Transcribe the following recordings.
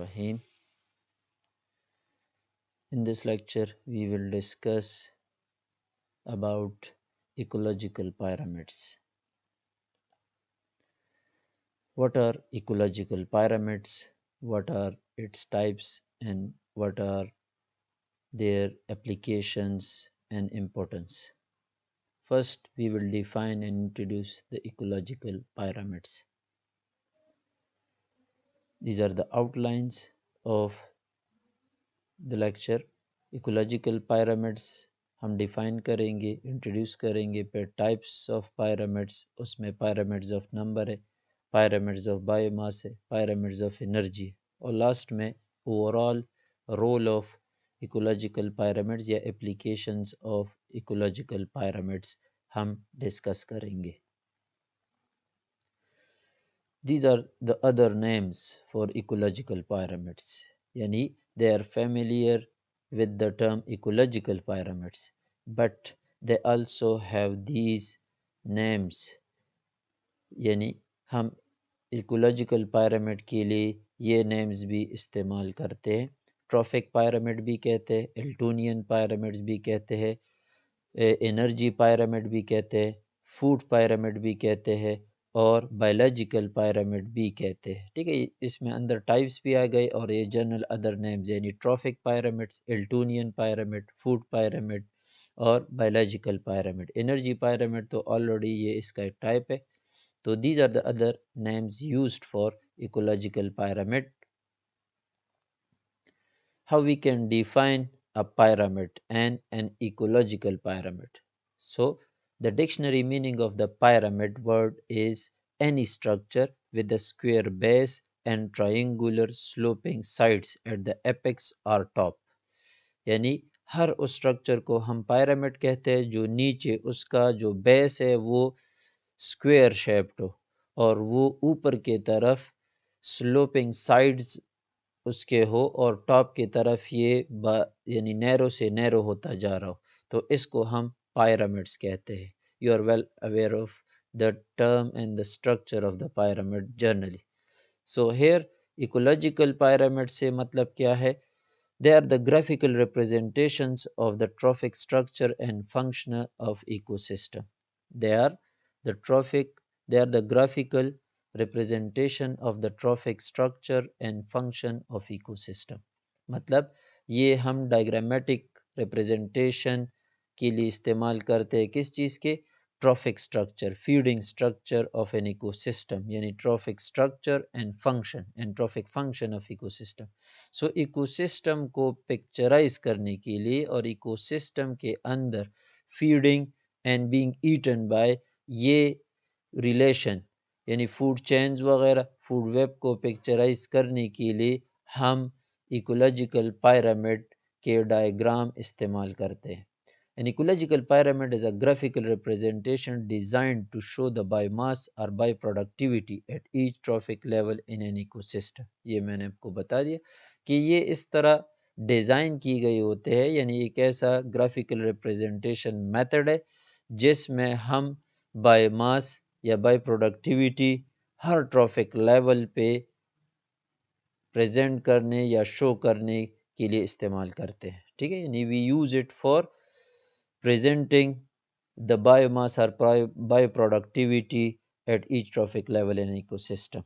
Rahim. In this lecture, we will discuss about ecological pyramids. What are ecological pyramids? What are its types and what are their applications and importance? First, we will define and introduce the ecological pyramids. These are the outlines of the lecture. Ecological pyramids हम define करेंगे, introduce करेंगे, फिर types of pyramids, उसमें pyramids of number है, pyramids of biomass है, pyramids of energy, और last में overall role of ecological pyramids या एप्लीकेशंस ऑफ इकोलॉजिकल pyramids हम डिस्कस करेंगे. These are the other names for ecological pyramids. Yani they are familiar with the term ecological pyramids, but they also have these names. Yani हम ecological pyramid के लिए ये names भी इस्तेमाल करते हैं. Trophic pyramid भी कहते हैं, Eltonian pyramids भी कहते हैं, एनर्जी pyramid भी कहते हैं, फूड pyramid भी कहते हैं और बायोलॉजिकल pyramid भी कहते हैं. ठीक है, इसमें अंदर टाइप्स भी आ गए और ये जनरल अदर नेम्स यानी trophic pyramids, Eltonian pyramid, food pyramid और बायोलॉजिकल pyramid. एनर्जी pyramid तो ऑलरेडी ये इसका एक टाइप है. तो these are the other names used for ecological pyramid. How we can define a pyramid and an ecological pyramid? So the dictionary meaning of the pyramid word is any structure with a square base and triangular sloping sides at the apex or top. यानी हर उस structure को हम pyramid कहते हैं जो नीचे उसका जो बेस है वो स्क्वायर शेप्ड हो और वो ऊपर के तरफ स्लोपिंग साइड्स उसके हो और टॉप की तरफ ये यानी नैरो से नैरो होता जा रहा हो, तो इसको हम pyramids कहते हैं. You are well aware of the term and the structure of the pyramid generally. So here ecological pyramid से मतलब क्या है? They are the graphical representations of the trophic structure and function of ecosystem. They are the graphical representation of the trophic structure and function of ecosystem. मतलब ये हम diagrammatic representation के लिए इस्तेमाल करते हैं किस चीज़ के? Trophic structure, feeding structure of an ecosystem, यानी trophic structure and trophic function of ecosystem. So ecosystem को पिक्चराइज करने के लिए और ecosystem के अंदर feeding and being eaten by ये रिलेशन यानी फूड चेन्स वगैरह फूड वेब को पिक्चराइज करने के लिए हम इकोलॉजिकल pyramid के डायग्राम इस्तेमाल करते हैं. An ecological pyramid is a graphical representation designed to show the biomass or bioproductivity at each trophic level in an ecosystem. ये मैंने आपको बता दिया कि ये इस तरह डिज़ाइन की गई होते हैं, यानी एक ऐसा ग्राफिकल रिप्रेजेंटेशन मेथड है जिसमें हम बायोमास या बायोप्रोडक्टिविटी हर ट्रॉफिक लेवल पे प्रेजेंट करने या शो करने के लिए इस्तेमाल करते हैं. ठीक है, यानी we use it for presenting the biomass or bioproductivity at each trophic level in ecosystem.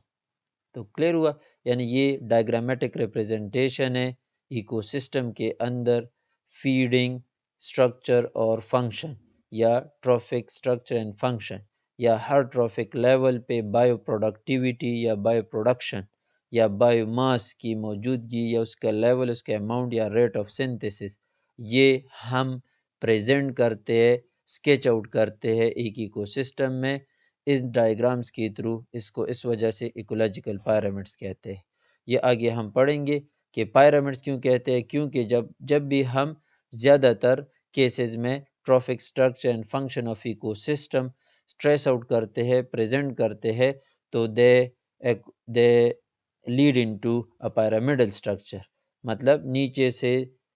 तो क्लियर हुआ, यानी ये डायग्रामेटिक रिप्रेजेंटेशन है इकोसिस्टम के अंदर फीडिंग स्ट्रक्चर और फंक्शन या ट्रॉफिक स्ट्रक्चर एंड फंक्शन या हर ट्रॉफिक लेवल पे बायो प्रोडक्टिविटी या बायो प्रोडक्शन या बायोमास की मौजूदगी या उसका लेवल, उसका अमाउंट या रेट ऑफ सिंथेसिस, ये हम प्रेजेंट करते हैं, स्केच आउट करते हैं एक इकोसिस्टम में इस डायग्राम्स के थ्रू. इसको इस वजह से इकोलॉजिकल पायरामिड्स कहते हैं. ये आगे हम पढ़ेंगे कि पायरामिड्स क्यों कहते हैं, क्योंकि जब भी हम ज़्यादातर केसेस में trophic structure and function of ecosystem stress out करते हैं, प्रेजेंट करते हैं, तो they lead into a pyramidal structure. मतलब नीचे से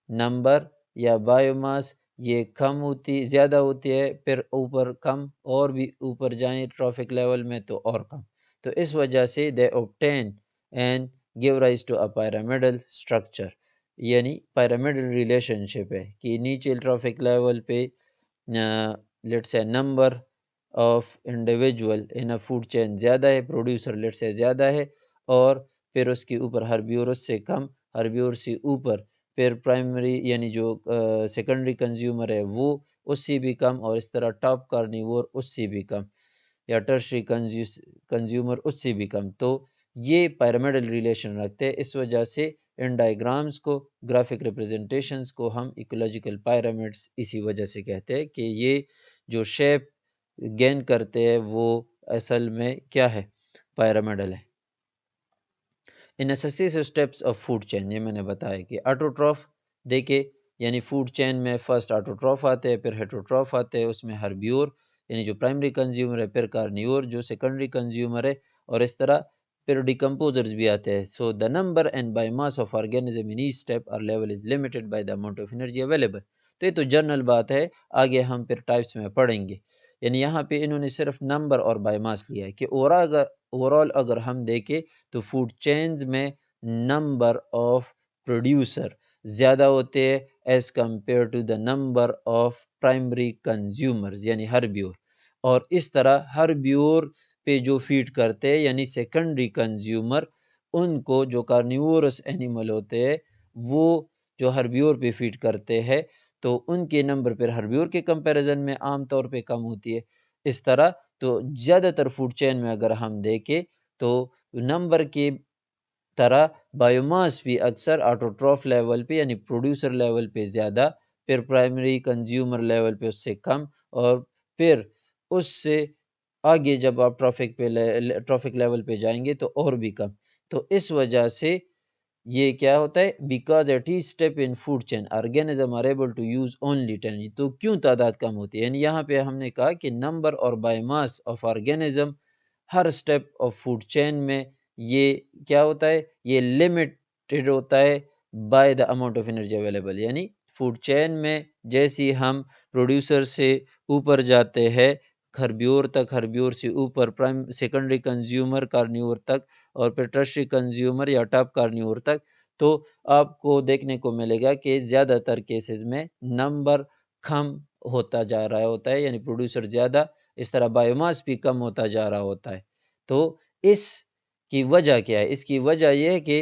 नंबर या बायोमास ये कम होती ज़्यादा होती है, फिर ऊपर कम और भी ऊपर जाएं ट्रॉफिक लेवल में तो और कम. तो इस वजह से they obtain an give rise to a pyramidal structure, यानी पिरामिडल रिलेशनशिप है कि नीचे ट्रॉफिक लेवल पे let's say number of individual in a food chain ज़्यादा है, प्रोड्यूसर लेट्स से ज़्यादा है, और फिर उसके ऊपर हर्ब्यूर से कम, हर्ब्यूर से ऊपर फिर प्राइमरी यानी जो सेकेंडरी कंज्यूमर है वो उससे भी कम, और इस तरह टॉप कार्निवोर उससे भी कम, या टर्शरी कंज्यूमर उससे भी कम। तो ये पिरामिडल रिलेशन रखते हैं। इस वजह से इन डायग्राम्स को, ग्राफिक रिप्रेजेंटेशंस को हम इकोलॉजिकल पिरामिड्स इसी वजह से कहते हैं कि ये जो शेप गेन करते हैं वो असल में क्या है, पिरामिडल है। In successive steps of food chain, ये मैंने बताया कि ऑटोट्रॉफ देखे, यानी फूड चेन में फर्स्ट ऑटोट्रॉफ आते हैं, फिर हेटरोट्रॉफ आते हैं, उसमें हर्ब्यूर यानी जो प्राइमरी कंज्यूमर है, फिर कार्निवोर जो सेकेंडरी कंज्यूमर है, और इस तरह फिर डिकम्पोजर्स भी आते हैं। So the number and biomass of organism in each step और level is limited by the amount of energy available. तो ये तो जनरल बात है, आगे हम फिर टाइप्स में पढ़ेंगे। यानी यहाँ पे इन्होंने सिर्फ नंबर और बायोमास लिया है कि ओवरऑल अगर हम देखें तो फूड चेन्स में नंबर ऑफ प्रोड्यूसर ज़्यादा होते हैं as compare to the number of primary consumers यानी हर्ब्यूर, और इस तरह हर्ब्यूर पे जो फीड करते हैं यानी सेकेंडरी कंज्यूमर, उनको जो कार्निवोरस एनिमल होते हैं वो जो हर्ब्यूर पे फीड करते हैं, तो उनके नंबर पर हर्ब्यूर के कंपैरिजन में आम तौर पे कम होती है। इस तरह तो ज़्यादातर फूड चेन में अगर हम देखें तो नंबर की तरह बायोमास भी अक्सर ऑटोट्रॉफ लेवल पे यानी प्रोड्यूसर लेवल पे ज़्यादा, फिर प्राइमरी कंज्यूमर लेवल पे उससे कम, और फिर उससे आगे जब आप ट्रॉफिक लेवल पे जाएंगे तो और भी कम। तो इस वजह से ये क्या होता है, because at each step in food chain organism are able to use only 10। तो क्यों तादाद कम होती है, यानी यहाँ पे हमने कहा कि नंबर और biomass of organism her step of food chain में ये क्या होता है, ये लिमिटेड होता है bye the amount of energy available. यानी फूड चेन में जैसे ही हम प्रोड्यूसर से ऊपर जाते हैं हर्ब्यूर तक, हर्ब्यूर से ऊपर प्राइम सेकेंडरी कंज्यूमर कार्निवोर तक, और फिर टर्शरी कंज्यूमर या टॉप कार्निवोर तक, तो आपको देखने को मिलेगा कि ज़्यादातर केसेस में नंबर कम होता जा रहा होता है, यानी प्रोड्यूसर ज़्यादा, इस तरह बायोमास भी कम होता जा रहा होता है। तो इसकी वजह क्या है? इसकी वजह यह है कि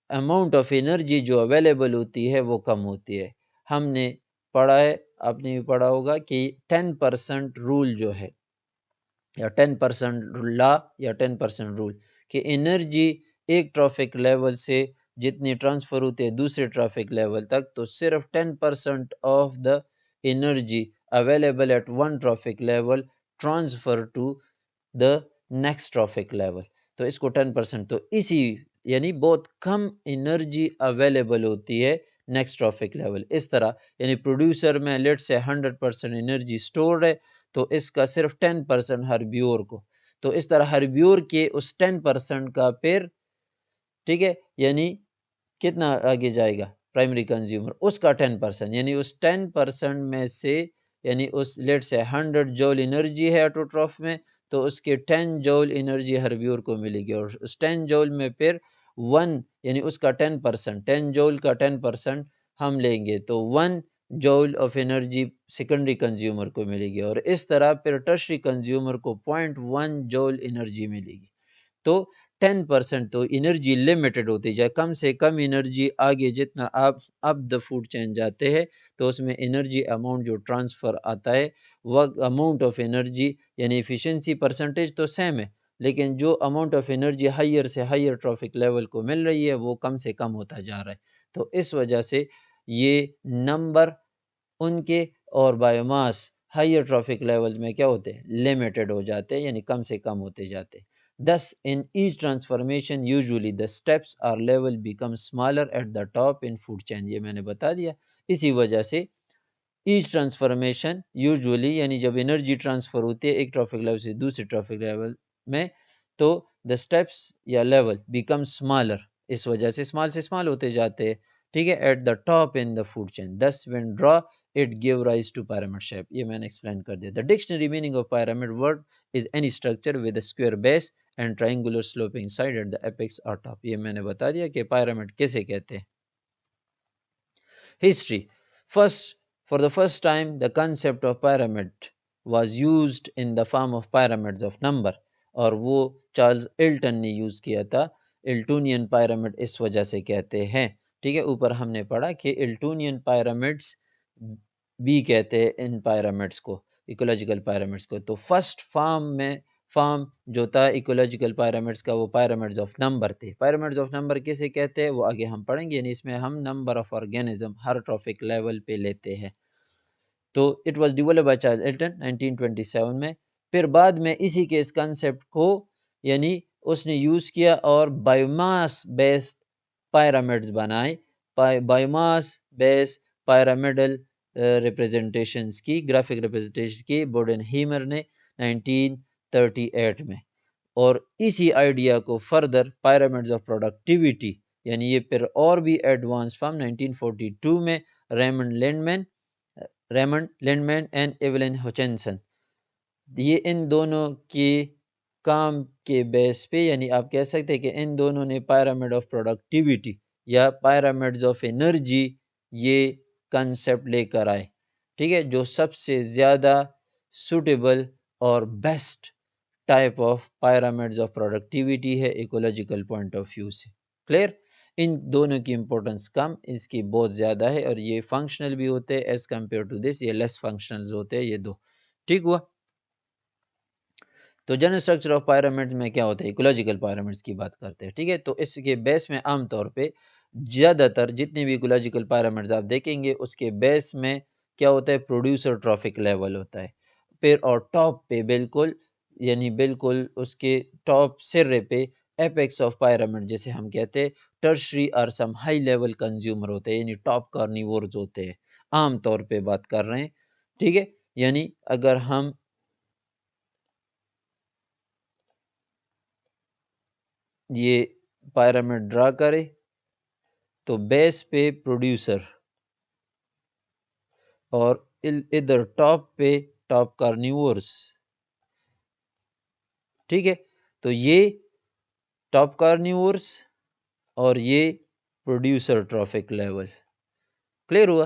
अमाउंट ऑफ एनर्जी जो अवेलेबल होती है वो कम होती है। हमने पढ़ा है, आपने भी पढ़ा होगा कि 10% रूल जो है, या 10% लॉ या 10% रूल, कि एनर्जी एक ट्रॉफिक लेवल से जितनी ट्रांसफ़र होती है दूसरे ट्रॉफिक लेवल तक, तो सिर्फ 10% of the energy available at one trophic level transfer to the next trophic level. तो इसको 10%, तो इसी यानी बहुत कम एनर्जी अवेलेबल होती है नेक्स्ट ट्रॉफिक लेवल। इस तरह यानी प्रोड्यूसर में लेट से 100% एनर्जी स्टोर है, तो इसका सिर्फ 10% हर्ब्यूर को, तो इस तरह हर्ब्यूर के उस 10% का फिर ठीक है, यानी कितना आगे जाएगा, प्राइमरी कंज्यूमर उसका 10%, यानी उस 10% में से, यानी उस लेट से 100 जूल एनर्जी है ऑटोट्रॉफ में, तो उसके 10 जूल एनर्जी हर्ब्यूर को मिलेगी, और उस 10 जूल में फिर 1 यानी उसका 10%, 10 जूल का 10% हम लेंगे तो 1 joule of energy secondary consumer को मिलेगी, और इस तरह फिर टर्शरी कंज्यूमर को 0.1 जूल एनर्जी मिलेगी। तो 10% तो एनर्जी लिमिटेड होती जाए, कम से कम एनर्जी आगे जितना आप अप द फूड चेन जाते हैं तो उसमें एनर्जी अमाउंट जो ट्रांसफ़र आता है वह अमाउंट ऑफ एनर्जी यानी एफिशिएंसी परसेंटेज तो सेम है, लेकिन जो अमाउंट ऑफ एनर्जी हायर से हायर ट्रॉफिक लेवल को मिल रही है वो कम से कम होता जा रहा है। तो इस वजह से ये नंबर उनके और बायोमास हायर ट्रॉफिक लेवल में क्या होते हैं, लिमिटेड हो जाते हैं, यानी कम से कम होते जाते हैं। Thus, in each transformation, usually the steps or level become smaller at the top in food chain। ये मैंने बता दिया। इसी वजह से each transformation usually यानी जब एनर्जी ट्रांसफर होती है एक ट्रॉफिक लेवल से दूसरे ट्रॉफिक लेवल में, तो the steps या level become smaller, इस वजह से स्मॉल से स्मॉल होते जाते हैं, ठीक है, at the top in the food chain। Thus, when draw it gave rise to pyramid shape. ये मैंने explain कर दिया. The dictionary meaning of pyramid word is any structure with a square base and triangular sloping side at the apex or top. ये मैंने बता दिया कि pyramid किसे कहते हैं. History. First, for the first time, the concept of pyramid was used in the form of pyramids of number. और वो चार्ल्स इल्टन ने यूज किया था. इल्टूनियन pyramid इस वजह से कहते हैं. ठीक है, ऊपर हमने पढ़ा कि इल्टूनियन pyramids भी कहते हैं इन pyramids को, इकोलॉजिकल pyramids को. तो फर्स्ट फॉर्म जो था इकोलॉजिकल pyramids का, वो pyramids of number थे. pyramids of number किसे कहते हैं वो आगे हम पढ़ेंगे, यानी इसमें हम number of organism her traffic level पे लेते हैं. तो it was developed by Charles Elton 1927 में. फिर बाद में इसी के इस कंसेप्ट को यानी उसने यूज किया और बायोमास बेस्ड पायरामिड्स बनाए. बायोमास बेस्ड पायरामिडल रिप्रेजेंटेशंस की, ग्राफिक रिप्रेजेंटेशन की बोडेनहीमर ने 1938 में. और इसी आइडिया को फर्दर पायरामिड्स ऑफ प्रोडक्टिविटी यानी ये फिर और भी एडवांस फॉर्म 1942 में Raymond Lindeman and Evelyn Hutchinson, ये इन दोनों के काम के बेस पे, यानी आप कह सकते हैं कि इन दोनों ने पायरामिड ऑफ प्रोडक्टिविटी या पायरामिड्स ऑफ एनर्जी ये कंसेप्ट लेकर आए. ठीक है, जो सबसे ज़्यादा सुटेबल और best type of pyramids of productivity है इकोलॉजिकल पॉइंट ऑफ व्यू से. क्लियर. इन दोनों की इंपॉर्टेंस कम, इसकी बहुत ज़्यादा है, और ये फंक्शनल भी होते हैं एज कम्पेयर टू दिस, ये लेस फंक्शनल होते हैं ये दो. ठीक हुआ. तो जनरल स्ट्रक्चर ऑफ पायरामिड्स में क्या होता है, इकोलॉजिकल पायरामिड्स की बात करते हैं. ठीक है, तो इसके बेस में आमतौर पे ज़्यादातर जितने भी इकोलॉजिकल पायरामिड्स आप देखेंगे उसके बेस में क्या होता है, प्रोड्यूसर ट्रॉफिक लेवल होता है. फिर और टॉप पे बिल्कुल यानी बिल्कुल उसके टॉप सिरे पे एपेक्स ऑफ पायरामिड जैसे हम कहते हैं टर्शरी और सम हाई लेवल कंज्यूमर होते हैं, यानी टॉप कार्निवोर्स होते हैं. आम तौर पे बात कर रहे हैं. ठीक है, यानी अगर हम ये पायरामिड ड्रा करें तो बेस पे प्रोड्यूसर और इधर टॉप पे टॉप कार्निवोर्स. ठीक है, तो ये टॉप कार्निवोर्स और ये प्रोड्यूसर ट्रॉफिक लेवल. क्लियर हुआ.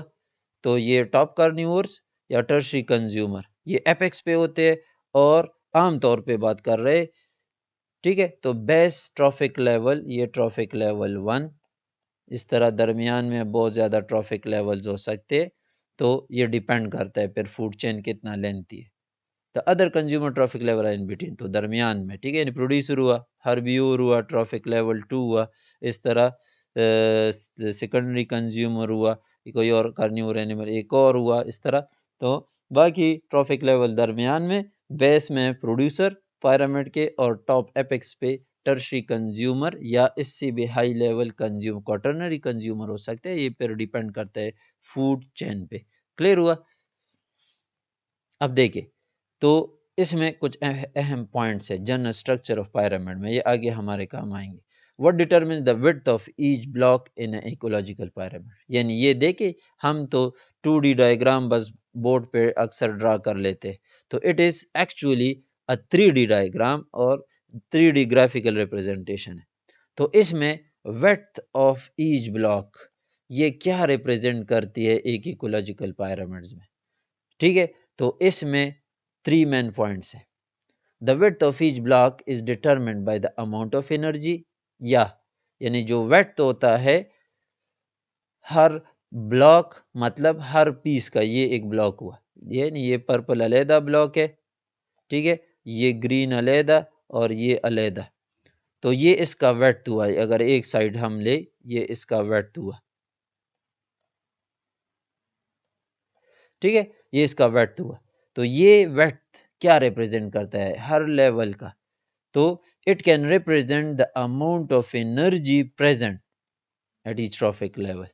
तो ये टॉप कार्निवोर्स या टर्शरी कंज्यूमर ये एपेक्स पे होते हैं और आम तौर पे बात कर रहे. ठीक है, तो बेस ट्रॉफिक लेवल ये ट्रॉफिक लेवल 1. इस तरह दरमियान में बहुत ज़्यादा ट्रॉफिक लेवल्स हो सकते हैं, तो ये डिपेंड करता है फिर फूड चेन कितना लेंथी है. The other consumer traffic level in between, तो दरमियान में. ठीक है, यानी प्रोड्यूसर हुआ, हर्बियोर हुआ, ट्रॉफिक लेवल 2 हुआ. इस तरह सेकेंडरी कंज्यूमर हुआ, कोई और कार्निवोर एनिमल एक और हुआ, इस तरह. तो बाकी ट्रॉफिक लेवल दरमियान में, बेस में प्रोड्यूसर पायरामिड के, और टॉप एपेक्स पे टर्शरी कंज्यूमर या इससे भी high level consumer, quaternary consumer हो सकते हैं. ये फिर डिपेंड करता है फूड चेन पे. क्लियर हुआ. अब देखिए, तो इसमें कुछ अहम पॉइंट्स है जनरल स्ट्रक्चर ऑफ पायरामिड में, ये आगे हमारे काम आएंगे. What determines the width of each block in ecological pyramid, यानी ये देखे हम तो 2D डायग्राम बस बोर्ड पे अक्सर ड्रा कर लेते, तो it is actually a 3D diagram और 3D ग्राफिकल रिप्रेजेंटेशन है. तो इसमें विड्थ ऑफ ईच ब्लॉक ये क्या रिप्रेजेंट करती है एक इकोलॉजिकल पायरामिड्स में. ठीक है, तो इसमें 3 मेन पॉइंट्स हैं. The width of each block is determined by the amount of energy, यानी जो विड्थ होता है हर ब्लॉक मतलब हर पीस का, ये एक ब्लॉक हुआ, ये पर्पल अलहदा ब्लॉक है. ठीक है, ये ग्रीन अलहदा और ये अलहदा, तो ये इसका विड्थ हुआ. अगर एक साइड हम ले, ये इसका विड्थ हुआ. ठीक है, ये इसका विड्थ हुआ. तो ये विड्थ क्या रिप्रेजेंट करता है हर लेवल का, तो it can represent the amount of energy present at each trophic level,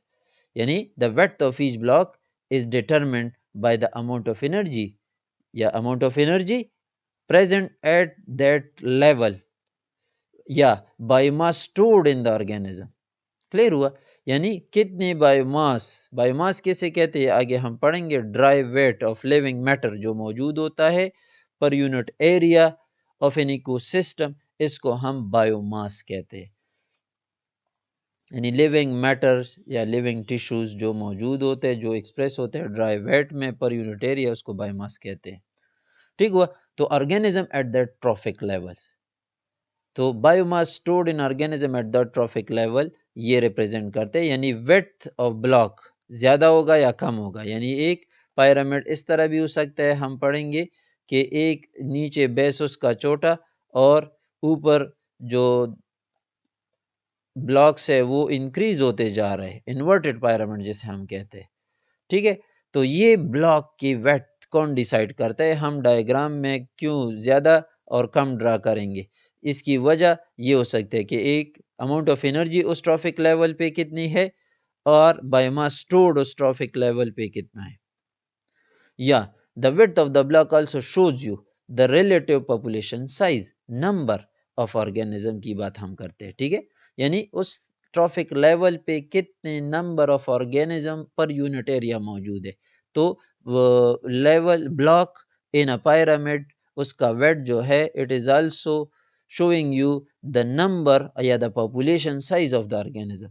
यानी the width of each block is determined by the amount of energy या amount of energy present at that level या biomass stored in the organism. Clear हुआ? यानी कितने biomass, biomass किसे कहते हैं आगे हम पढ़ेंगे। Dry weight of living matter जो मौजूद होता है पर unit area of an ecosystem, इसको हम बायोमास कहते हैं। यानी लिविंग मैटर्स या लिविंग टिश्यूज जो मौजूद होते हैं, जो एक्सप्रेस होते हैं ड्राई वेट में पर यूनिट एरिया, उसको बायोमास कहते हैं। ठीक हुआ? तो organism at the trophic level, तो biomass stored in organism at the trophic level ये रिप्रेजेंट करते हैं। यानी विड्थ ऑफ ब्लॉक ज्यादा होगा या कम होगा। यानी एक पायरामिड इस तरह भी हो सकता है, हम पढ़ेंगे कि एक नीचे बेस उसका छोटा और ऊपर जो ब्लॉक्स है वो इंक्रीज होते जा रहे हैं, इन्वर्टेड पायरामिड जिसे हम कहते हैं। ठीक है, तो ये ब्लॉक की वेट कौन डिसाइड करता है? हम डायग्राम में क्यों ज्यादा और कम ड्रा करेंगे, इसकी वजह ये हो सकती है कि एक अमाउंट ऑफ एनर्जी उस ट्रॉफिक लेवल पे कितनी है और बायोमास स्टोर्ड उस ट्रॉफिक लेवल पे कितना है। या the width of the block also shows you the relative population size, number of organism की बात हम करते हैं। ठीक है, यानी उस ट्रॉफिक लेवल पे कितने number of organism per unit area मौजूद है। तो level block in a pyramid, उसका वेट जो है it is also showing you the number या the population size of the organism.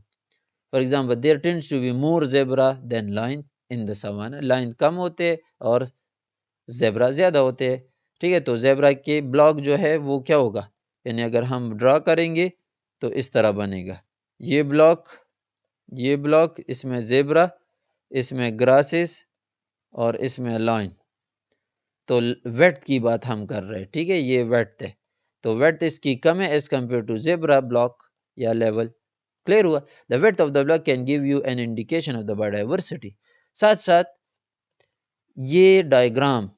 For example, there tends to be more zebra than lion in the savannah. lion कम होते हैं और zebra ज्यादा होते हैं। ठीक है, तो zebra के ब्लॉक जो है वो क्या होगा, यानी अगर हम ड्रा करेंगे तो इस तरह बनेगा। ये ब्लॉक, ये ब्लॉक, इसमें zebra, इसमें grasses और इसमें लाइन। तो वेट की बात हम कर रहे हैं। ठीक है, ये वेट है, तो वेट इसकी कम है as compare to zebra block या लेवल। क्लियर हुआ? The weight of the block can give you an indication of the biodiversity. साथ साथ ये डायग्राम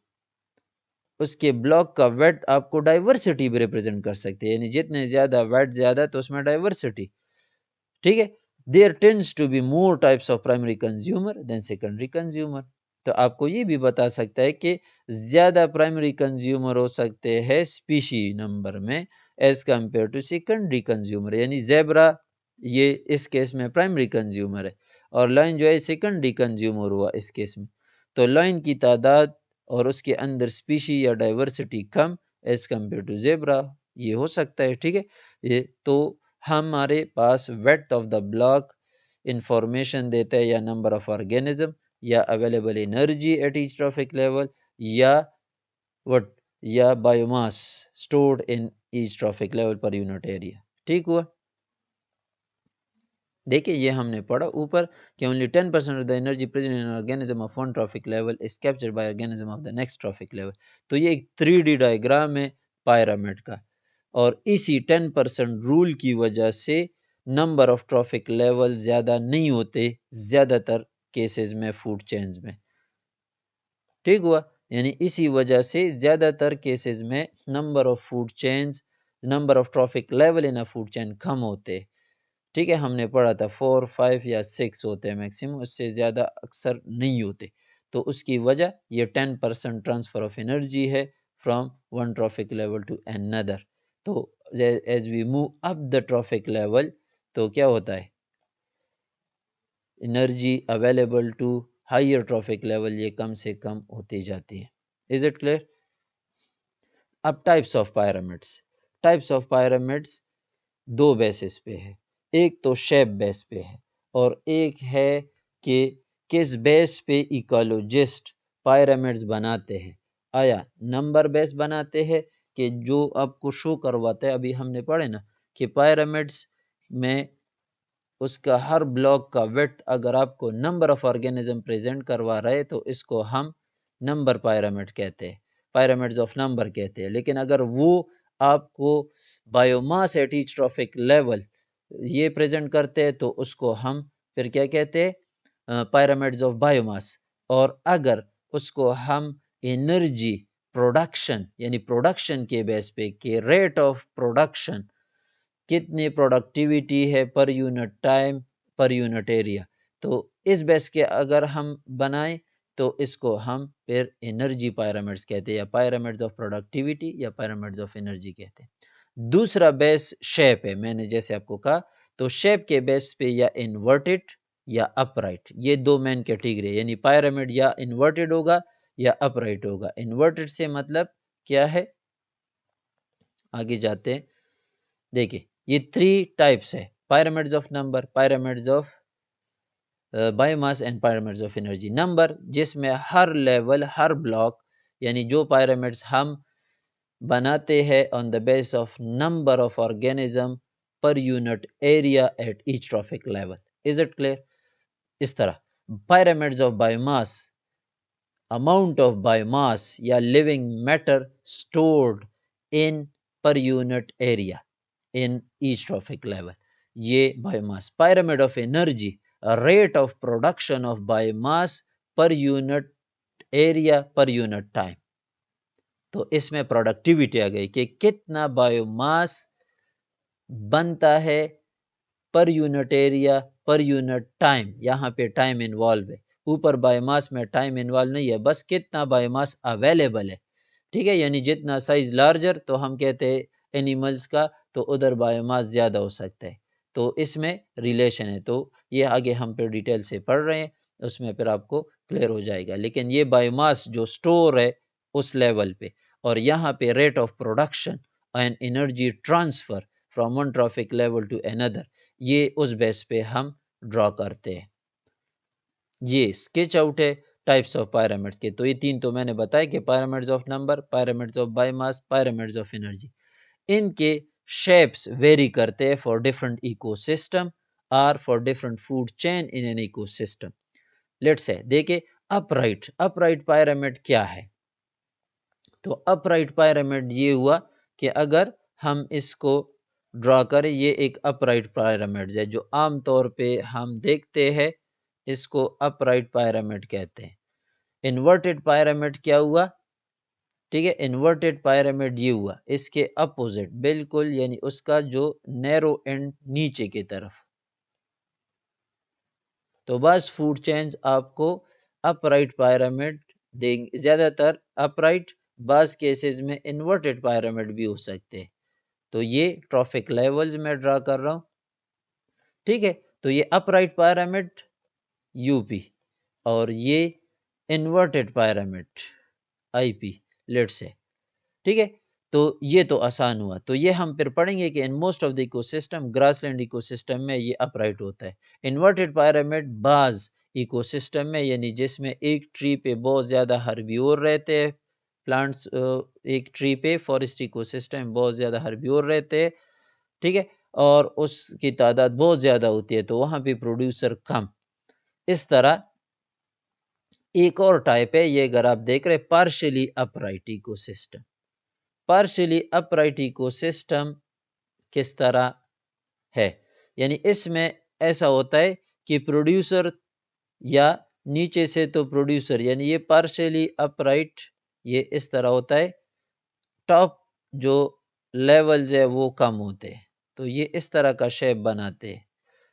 उसके ब्लॉक का वेट आपको डाइवर्सिटी भी रिप्रेजेंट कर सकते हैं। यानी जितने ज्यादा वेट ज्यादा तो उसमें डाइवर्सिटी। ठीक है, there tends to be more types of primary consumer than secondary consumer. तो आपको ये भी बता सकता है कि ज्यादा प्राइमरी कंज्यूमर हो सकते हैं स्पीशी नंबर में as compare to secondary consumer. यानी जेब्रा ये इस केस में प्राइमरी कंज्यूमर है और लाइन जो है सेकेंडरी कंज्यूमर हुआ इस केस में। तो लाइन की तादाद और उसके अंदर स्पीशी या डाइवर्सिटी कम एज कंपेयर टू जेब्रा, ये हो सकता है। ठीक है, ये तो हमारे पास weight of the block information देता है या नंबर ऑफ ऑर्गेनिज्म या available energy at each trophic level या व्हाट या biomass stored in each trophic level per unit area. ठीक हुआ? देखिए ये हमने पढ़ा ऊपर कि only 10% of the energy present in organism of one trophic level is captured by organism of the next trophic level. तो ये एक 3D डायग्राम है पायरामिड का और इसी 10% रूल की वजह से नंबर ऑफ ट्रॉफिक लेवल ज्यादा नहीं होते ज्यादातर केसेस में फूड चेन्स में। ठीक हुआ? यानी इसी वजह से ज्यादातर केसेस में number of food chains, number of trophic level in a food chain कम होते। ठीक है, हमने पढ़ा था 4, 5 या 6 होते हैं मैक्सिमम, उससे ज्यादा अक्सर नहीं होते। तो उसकी वजह ये 10% ट्रांसफर ऑफ एनर्जी है from one trophic level to another. तो as we move up the trophic level तो क्या होता है, energy available to higher trophic level ये कम से कम होती जाती है। Is it clear? अब types of pyramids. Types of pyramids दो बेसिस पे है, एक तो शेप बेस पे है और एक है कि किस बेस पे इकोलॉजिस्ट पायरामिड्स बनाते हैं। आया नंबर बेस बनाते हैं कि जो आपको शो करवाता है, अभी हमने पढ़े ना कि पायरामिड्स में उसका हर ब्लॉक का विड्थ अगर आपको नंबर ऑफ ऑर्गेनिज्म प्रेजेंट करवा रहे तो इसको हम नंबर पायरामिड कहते हैं, पायरामिड्स ऑफ नंबर कहते हैं। लेकिन अगर वो आपको biomass eight each trophic level ये प्रेजेंट करते हैं तो उसको हम फिर क्या कहते हैं, पायरामिड्स ऑफ बायोमास। और अगर उसको हम एनर्जी प्रोडक्शन यानी प्रोडक्शन के बेस पे कि रेट ऑफ प्रोडक्शन कितनी प्रोडक्टिविटी है पर यूनिट टाइम पर यूनिट एरिया, तो इस बेस के अगर हम बनाएं तो इसको हम फिर एनर्जी पायरामिड्स कहते हैं या पायरामिड्स ऑफ प्रोडक्टिविटी या पायरामिड्स ऑफ एनर्जी कहते हैं। दूसरा बेस शेप है, मैंने जैसे आपको कहा तो शेप के बेस पे या इन्वर्टेड या अपराइट, ये दो मेन कैटेगरी है, यानी पिरामिड या इन्वर्टेड होगा या अपराइट होगा। इन्वर्टेड से मतलब क्या है, आगे जाते हैं। देखिए ये 3 टाइप्स है, pyramids of number, pyramids of biomass and pyramids of energy. Number जिसमें हर लेवल, हर ब्लॉक, यानी जो पिरामिड्स हम बनाते हैं on the base of number of organism per unit area at each trophic level. Is it clear? इस तरह pyramids of biomass, amount of biomass या living matter stored in per unit area in each trophic level, ये biomass. pyramid of energy, a rate of production of biomass per unit area per unit time। तो इसमें productivity आ गई कि कितना biomass बनता है पर unit area per unit time, यहाँ पे टाइम इन्वॉल्व है, ऊपर बायोमास में टाइम इन्वॉल्व नहीं है, बस कितना बायोमास अवेलेबल है। ठीक है, यानी जितना साइज लार्जर तो हम कहते हैं एनिमल्स का, तो उधर बायोमास ज़्यादा हो सकता है, तो इसमें रिलेशन है। तो ये आगे हम पे डिटेल से पढ़ रहे हैं, उसमें फिर आपको क्लियर हो जाएगा। लेकिन ये बायोमास जो स्टोर है उस लेवल पे, और यहाँ पे rate of production and energy transfer from one trophic level to another, ये उस बेस पे हम ड्रॉ करते हैं। ये स्केच आउट है टाइप्स ऑफ पिरामिड्स के। तो ये 3 तो मैंने बताया कि pyramids of number, pyramids of biomass, pyramids of energy. इनके शेप्स वेरी करते हैं फॉर डिफरेंट इकोसिस्टम और for different food chain in an ecosystem. Let's say देखिए अपराइट, अपराइट पिरामिड क्या है। तो अपराइट पिरामिड ये हुआ कि अगर हम इसको ड्रॉ करें, ये एक अपराइट पिरामिड है जो आमतौर पे हम देखते हैं, इसको अपराइट पिरामिड कहते हैं। इन्वर्टेड पिरामिड क्या हुआ, ठीक है, इन्वर्टेड पिरामिड ये हुआ इसके अपोजिट बिल्कुल, यानी उसका जो नैरो एंड नीचे की तरफ। तो बस फूड चेन्स आपको अपराइट पिरामिड देंगे, ज्यादातर अपराइट, बस केसेस में इन्वर्टेड पिरामिड भी हो सकते हैं। तो ये ट्रॉफिक लेवल्स में ड्रा कर रहा हूं, ठीक है। तो ये अपराइट पिरामिड यूपी और ये inverted pyramid IP, let's say, ठीक है। तो ये तो आसान हुआ। तो ये हम फिर पढ़ेंगे कि in most of the ecosystem, grassland ecosystem में ये अपराइट होता है। इन्वर्टेड पिरामिड बाज इकोसिस्टम में, यानी जिसमें एक ट्री पे बहुत ज्यादा हर्बियोर रहते हैं, प्लांट्स, एक ट्री पे फॉरेस्ट इकोसिस्टम में बहुत ज्यादा हर्बियोर रहते हैं, ठीक है, और उसकी तादाद बहुत ज्यादा होती है, तो वहां पे प्रोड्यूसर कम। इस तरह एक और टाइप है, ये अगर आप देख रहे partially upright ecosystem. Partially upright ecosystem किस तरह है, यानी इसमें ऐसा होता है कि प्रोड्यूसर या नीचे से तो प्रोड्यूसर, यानी ये पार्शियली अपराइट ये इस तरह होता है, टॉप जो लेवल्स है वो कम होते हैं, तो ये इस तरह का शेप बनाते हैं।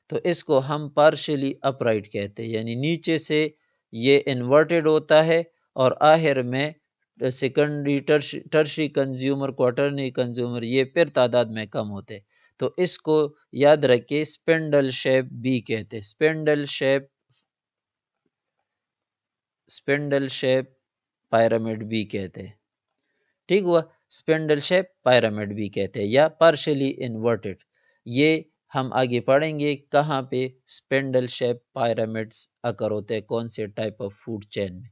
तो इसको हम पार्शियली अपराइट कहते हैं, यानी नीचे से ये इन्वर्टेड होता है और आखिर में secondary tertiary consumer, quaternary consumer ये फिर तादाद में कम होते। तो इसको याद रखिए स्पिंडल शेप बी कहते हैं, स्पिंडल शेप पिरामिड बी कहते हैं, ठीक हुआ, स्पिंडल शेप पिरामिड भी कहते हैं या पार्शियली इन्वर्टेड। ये हम आगे पढ़ेंगे कहाँ पे स्पिंडल शेप पिरामिड्स अकर होते हैं, कौन से टाइप ऑफ फूड चेन में।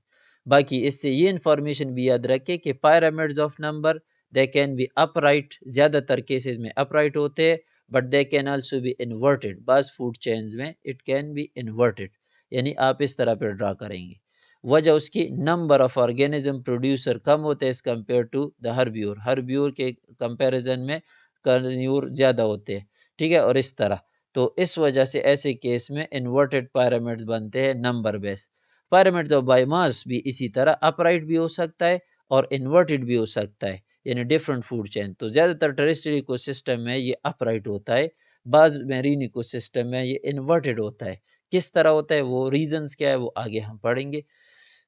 बाकी इससे ये इंफॉर्मेशन भी याद रखें कि pyramids of number they can be upright, ज्यादातर केसेस में अपराइट होते हैं, but they can also be inverted, बस फूड चेन्स में इट कैन बी इन्वर्टेड, यानी आप इस तरह पर ड्रा करेंगे। वजह उसकी नंबर ऑफ ऑर्गेनिज्म प्रोड्यूसर कम होते हैं एज कम्पेयर टू द हर्ब्यूर, हर्ब्यूर के कंपैरिजन में कर्न्यूर ज्यादा होते हैं, ठीक है, और इस तरह। तो इस वजह से ऐसे केस में इन्वर्टेड पिरामिड्स बनते हैं number base. Pyramids of biomass भी इसी तरह अपराइट भी हो सकता है और इन्वर्टेड भी हो सकता है, यानी डिफरेंट फूड चेन। तो ज्यादातर टेरेस्ट्रियल इकोसिस्टम में ये अपराइट होता है, बाज मेरीन इकोसिस्टम में ये इन्वर्टेड होता है। किस तरह होता है, वो रीजंस क्या है, वो आगे हम पढ़ेंगे।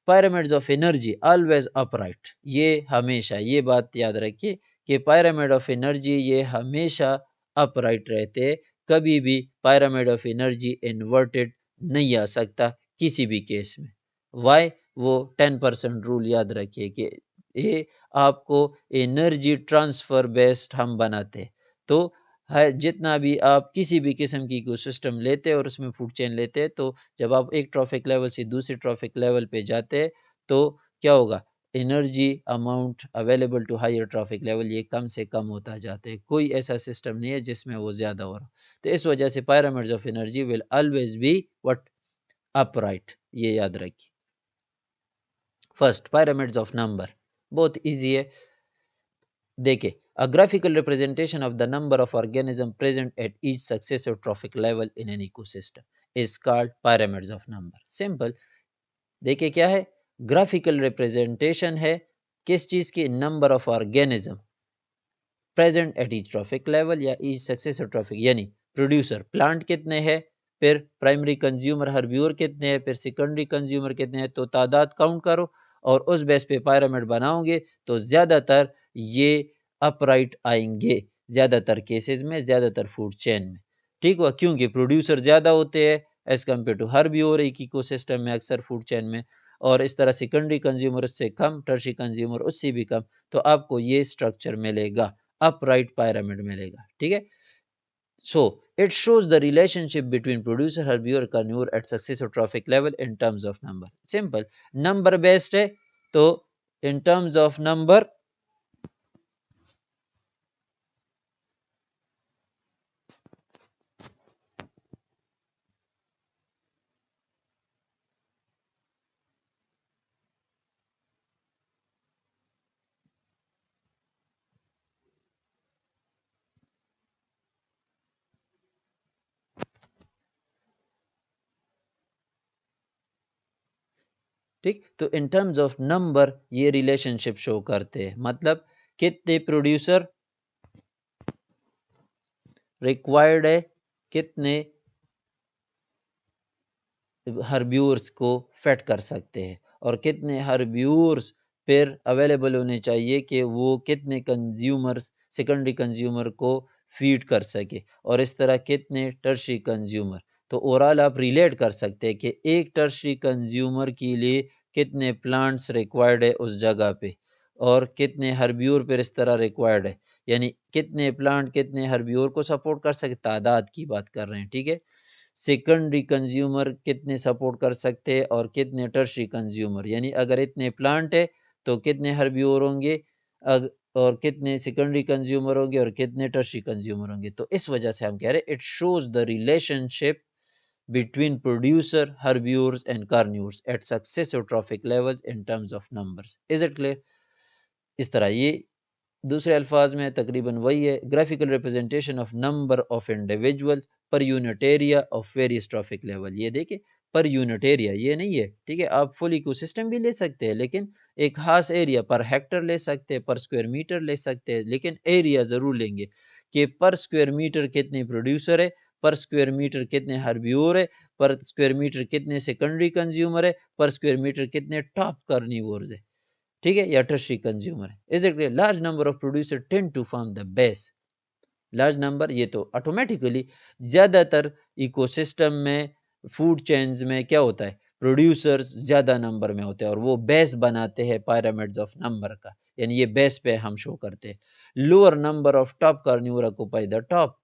Pyramids of energy always upright, ये हमेशा, ये बात याद रखिए कि पिरामिड ऑफ एनर्जी ये हमेशा अपराइट रहते हैं, कभी भी pyramid of energy inverted नहीं आ सकता किसी भी केस में। वाई? वो 10% रूल याद रखिए कि ये आपको एनर्जी ट्रांसफर बेस्ड हम बनाते हैं। तो है जितना भी आप किसी भी किस्म की इकोसिस्टम लेते हैं और उसमें फूड चेन लेते हैं, तो जब आप एक ट्रॉफिक लेवल से दूसरे ट्रॉफिक लेवल पे जाते हैं, तो क्या होगा? Energy amount available to higher trophic level ये कम से कम होता जाता है। कोई ऐसा सिस्टम नहीं है जिसमें वो ज्यादा हो रहा। तो इस वजह से pyramids of energy will always be what? Upright. ये याद रखिए। फर्स्ट, pyramids ऑफ नंबर बहुत इजी है। देखिए, a graphical representation of the number of organisms present at each successive trophic level in an ecosystem is called pyramids of number. Simple. देखिए क्या है? Graphical representation है किस चीज की? Number of organism present at each trophic level या each successive trophic, यानी producer plant कितने हैं, फिर प्राइमरी कंज्यूमर हर्ब्यूर कितने हैं, फिर सेकेंडरी कंज्यूमर कितने हैं, तो तादाद काउंट करो और उस बेस पे पायरामिड बनाओगे तो ज्यादातर ये अपराइट आएंगे, ज्यादातर केसेस में, ज्यादातर फूड चेन में। ठीक हुआ? क्योंकि प्रोड्यूसर ज्यादा होते हैं एज कम्पेयर टू हर्ब्यूर एक इकोसिस्टम में, अक्सर फूड चेन में, और इस तरह सेकेंडरी कंज्यूमर उससे कम, टर्शी कंज्यूमर उससे भी कम, तो आपको ये स्ट्रक्चर मिलेगा, अपराइट pyramid मिलेगा। ठीक है? So it shows the relationship between producer, herbivore, carnivore at successive trophic level in terms of number. Simple. Number based है, तो in terms of number ठीक, तो इन टर्म्स ऑफ नंबर ये relationship show करते हैं, मतलब कितने प्रोड्यूसर रिक्वायर्ड है, कितने हर्ब्यूर्स को फेड कर सकते हैं, और कितने हर्ब्यूर्स फिर अवेलेबल होने चाहिए कि वो कितने कंज्यूमर्स, सेकेंडरी कंज्यूमर को फीड कर सके, और इस तरह कितने टर्शरी कंज्यूमर। तो ओवरऑल आप रिलेट कर सकते हैं कि एक टर्शरी कंज्यूमर के लिए कितने प्लांट्स रिक्वायर्ड है उस जगह पे, और कितने हर्ब्यूर फिर इस तरह रिक्वायर्ड है, यानी कितने प्लांट कितने हर्ब्यूर को सपोर्ट कर सकते, तादाद की बात कर रहे हैं। ठीक है? सेकेंडरी कंज्यूमर कितने सपोर्ट कर सकते हैं और कितने टर्शरी कंज्यूमर, यानी अगर इतने प्लांट है तो कितने हर्ब्यूर होंगे, और कितने सेकेंडरी कंज्यूमर होंगे और कितने टर्शरी कंज्यूमर होंगे। तो इस वजह से हम कह रहे हैं it shows the relationship between producer, herbivores and carnivores at successive trophic levels in terms of numbers. Is it clear? इस तरह ये दूसरे अल्फाज में तकरीबन वही है, graphical representation of number of individuals पर unit area of various traffic level. ये देखिए पर यूनिट एरिया ये नहीं है, ठीक है? आप फुल इकोसिस्टम भी ले सकते हैं, लेकिन एक खास एरिया पर हेक्टर ले सकते हैं, पर स्क्वायर मीटर ले सकते हैं, लेकिन एरिया जरूर लेंगे कि पर स्क्वायर मीटर कितने प्रोड्यूसर है, पर स्क्वायर मीटर कितने हर्ब्यूर है, पर स्क्वायर मीटर कितने सेकेंडरी कंज्यूमर है, पर स्क्वायर मीटर कितने टॉप कार्निवोर्स है। ठीक है? या टर्शरी कंज्यूमर है। Is it clear? Large number of producer tend to form the base. Large number ये तो ऑटोमेटिकली ज्यादातर इकोसिस्टम में, फूड चेन्स में क्या होता है? प्रोड्यूसर्स ज्यादा नंबर में होते हैं और वो बेस बनाते हैं पायरामिड्स ऑफ नंबर का, यानी ये बेस पे हम शो करते हैं। Lower number of top carnivore occupy the top.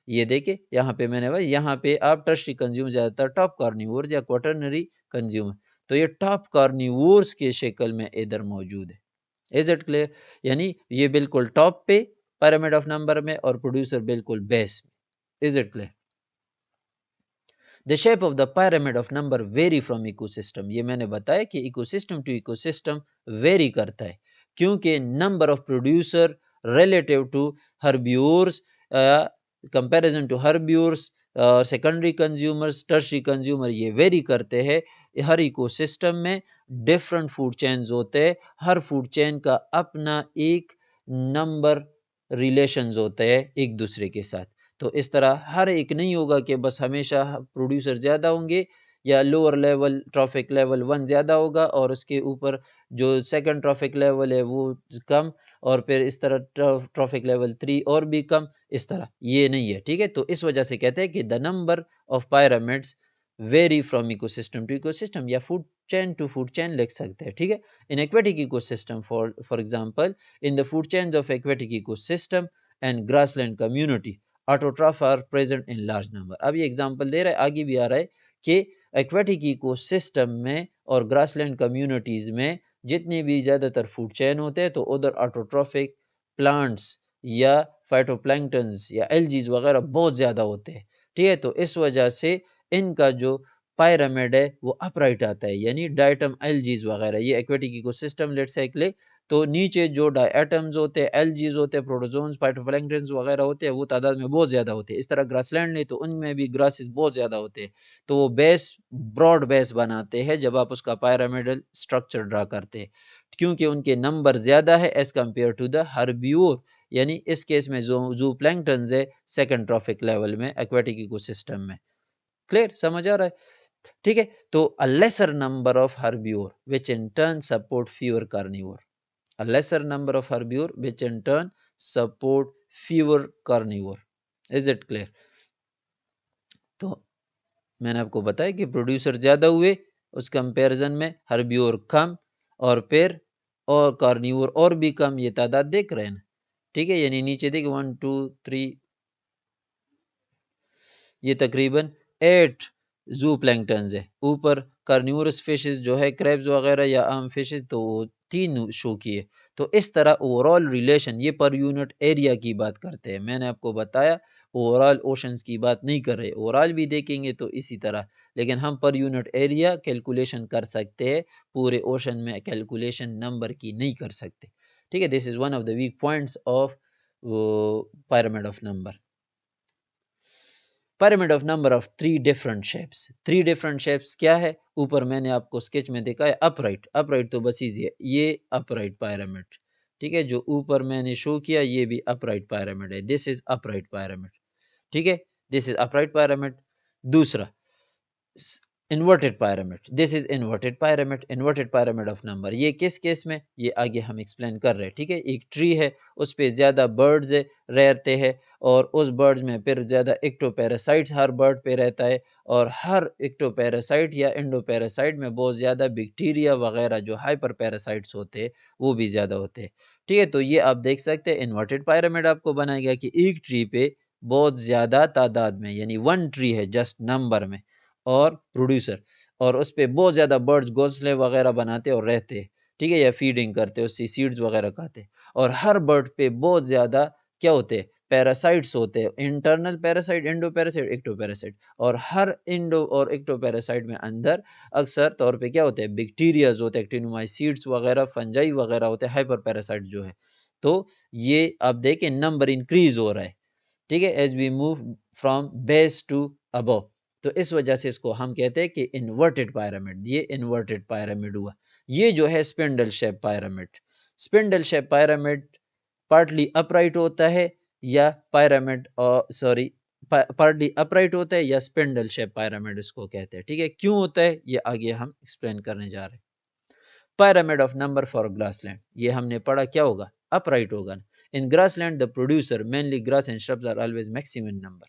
ये देखिए यहाँ पे मैंने भाई, यहाँ पे आप टर्शरी कंज्यूमर ज्यादातर टॉप कार्निवोर्स या क्वाटरनरी कंज्यूमर, तो ये टॉप कार्निवोर्स के शक्ल में इधर मौजूद है। Is it clear? यानी ये बिल्कुल टॉप पे पिरामिड ऑफ नंबर में और प्रोड्यूसर बिल्कुल बेस में। Is it clear? The shape of the pyramid of number very from ecosystem. ये मैंने बताया कि इकोसिस्टम टू इकोसिस्टम वेरी करता है, क्योंकि number of producer relative to herbivores, comparison to herbivores, secondary consumers, tertiary consumer, ये vary करते हैं। हर इकोसिस्टम में डिफरेंट फूड चेन्स होते हैं, हर फूड चेन का अपना एक नंबर रिलेशंस होते हैं एक दूसरे के साथ। तो इस तरह हर एक नहीं होगा कि बस हमेशा प्रोड्यूसर ज्यादा होंगे या लोअर लेवल ट्रॉफिक लेवल 1 ज़्यादा होगा और उसके ऊपर जो सेकंड ट्रॉफिक लेवल है वो कम, और फिर इस तरह ट्रॉफिक लेवल 3 और भी कम, इस तरह ये नहीं है, ठीक है। तो इस वजह से कहते हैं कि the number of pyramids vary from ecosystem to ecosystem, या food chain to food chain लिख सकते हैं, ठीक है। In aquatic ecosystem for example, in the food chains of aquatic ecosystem and grassland community autotroph are present in large number. अब ये example दे रहा है, आगे भी आ रहा है कि एक्वेटिक इकोसिस्टम में और ग्रासलैंड कम्युनिटीज में जितने भी ज्यादातर फूड चेन होते हैं तो उधर ऑटोट्रॉफिक प्लांट्स या फाइटोप्लैंक्टन्स या एल्जीज वगैरह बहुत ज्यादा होते हैं, ठीक है। तो इस वजह से इनका जो पायरामिड है वो अपराइट आता है, यानी डायटम एल्जीज वगैरह, ये एक्वेटिक इकोसिस्टम लेट्स से ले, तो नीचे जो डायटम्स होते हैं, एल्जीज होते हैं, प्रोटोजोन्स, फाइटोप्लैंक्टन्स वगैरह होते हैं, वो तादाद में बहुत ज्यादा होते हैं। इस तरह ग्रासलैंड ने तो उनमें भी ग्रासेस बहुत ज्यादा होते हैं, तो वो बेस ब्रॉड बेस बनाते हैं जब आप उसका पायरामिडल स्ट्रक्चर ड्रा करते हैं, क्योंकि उनके नंबर ज्यादा है as compare to the herbivore, यानी इस केस में जो जू प्लैंक्टन है सेकंड ट्रॉफिक लेवल में एक्वेटिक इकोसिस्टम में। क्लियर, समझ आ रहा है, ठीक है। तो a lesser number of herbivore which in turn support fewer carnivore, a lesser number of herbivore which in turn support fewer carnivore, is it clear. तो मैंने आपको बताया कि प्रोड्यूसर ज्यादा हुए उस कंपैरिजन में, हर्बियोर कम, और फिर और कार्निवोर और भी कम, ये तादाद देख रहे हैं ना, ठीक है। यानी नीचे देखिए 1 2 3, ये तकरीबन 8 जू प्लैंक्टन्स है। ऊपर कार्निवोरस फिशेस जो है क्रैब्स वगैरह या आम फिशेस, तो वो 3 शो किए। तो इस तरह ओवरऑल रिलेशन, ये पर यूनिट एरिया की बात करते हैं, मैंने आपको बताया ओवरऑल ओशंस की बात नहीं कर रहे, ओवरऑल भी देखेंगे तो इसी तरह, लेकिन हम पर यूनिट एरिया कैलकुलेशन कर सकते हैं, पूरे ओशन में कैलकुलेशन नंबर की नहीं कर सकते, ठीक है। This is one of the weak points of pyramid of number. pyramid of number of three different shapes. Three different shapes क्या है, ऊपर मैंने आपको स्केच में देखा है अपराइट, अपराइट तो बस इजी है, ये अपराइट pyramid, ठीक है। जो ऊपर मैंने शो किया ये भी अपराइट pyramid है, दिस इज अपराइट pyramid, ठीक है, दिस इज अपराइट pyramid। दूसरा inverted pyramid, this is inverted pyramid, inverted pyramid of number, ये किस केस में, ये आगे हम एक्सप्लेन कर रहे हैं, ठीक है। एक ट्री है, उस पे ज्यादा बर्ड्स रहते हैं, और उस बर्ड्स में फिर ज्यादा एक्टोपैरासाइट्स हर बर्ड पे रहता है, और हर एक्टोपैरासाइट या एंडोपैरासाइट में बहुत ज्यादा बैक्टीरिया वगैरह जो हाइपर पैरासाइट्स होते हैं वो भी ज्यादा होते हैं, ठीक है। तो ये आप देख सकते हैं इन्वर्टेड pyramid आपको बनाएगा कि एक ट्री पे बहुत ज्यादा तादाद में, यानी वन ट्री है जस्ट नंबर में, और प्रोड्यूसर, और उस पे बहुत ज्यादा बर्ड्स घोंसले वगैरह बनाते और रहते, ठीक है, या फीडिंग करते, उससे सीड्स वगैरह खाते, और हर बर्ड पे बहुत ज्यादा क्या होते हैं, पैरासाइट्स होते हैं, internal parasite, endo parasite, ecto parasite, और हर इंडो और एक्टो पैरासाइट में अंदर अक्सर तौर पे क्या होते हैं, बैक्टीरियाज होते हैं, एक्टिनोमाइसीड्स वगैरह, फंजाई वगैरह होते हैं, हाइपर पैरासाइट जो है। तो ये आप देखें नंबर इंक्रीज हो रहा है, ठीक है, as we move from base to above. तो इस वजह से इसको हम कहते हैं कि इन्वर्टेड पायरामिड, ये इन्वर्टेड पायरामिड हुआ। ये जो है spindle shape pyramid, spindle shape pyramid partly upright होता है या पायरामिड, सॉरी, पार्टली अपराइट होता है या स्पिंडल शेप पायरामिड इसको कहते हैं, ठीक है। क्यों होता है ये आगे हम एक्सप्लेन करने जा रहे हैं। pyramid of number for grassland, ये हमने पढ़ा क्या होगा, upright होगा। in grassland the producer mainly grass and shrubs are always maximum number,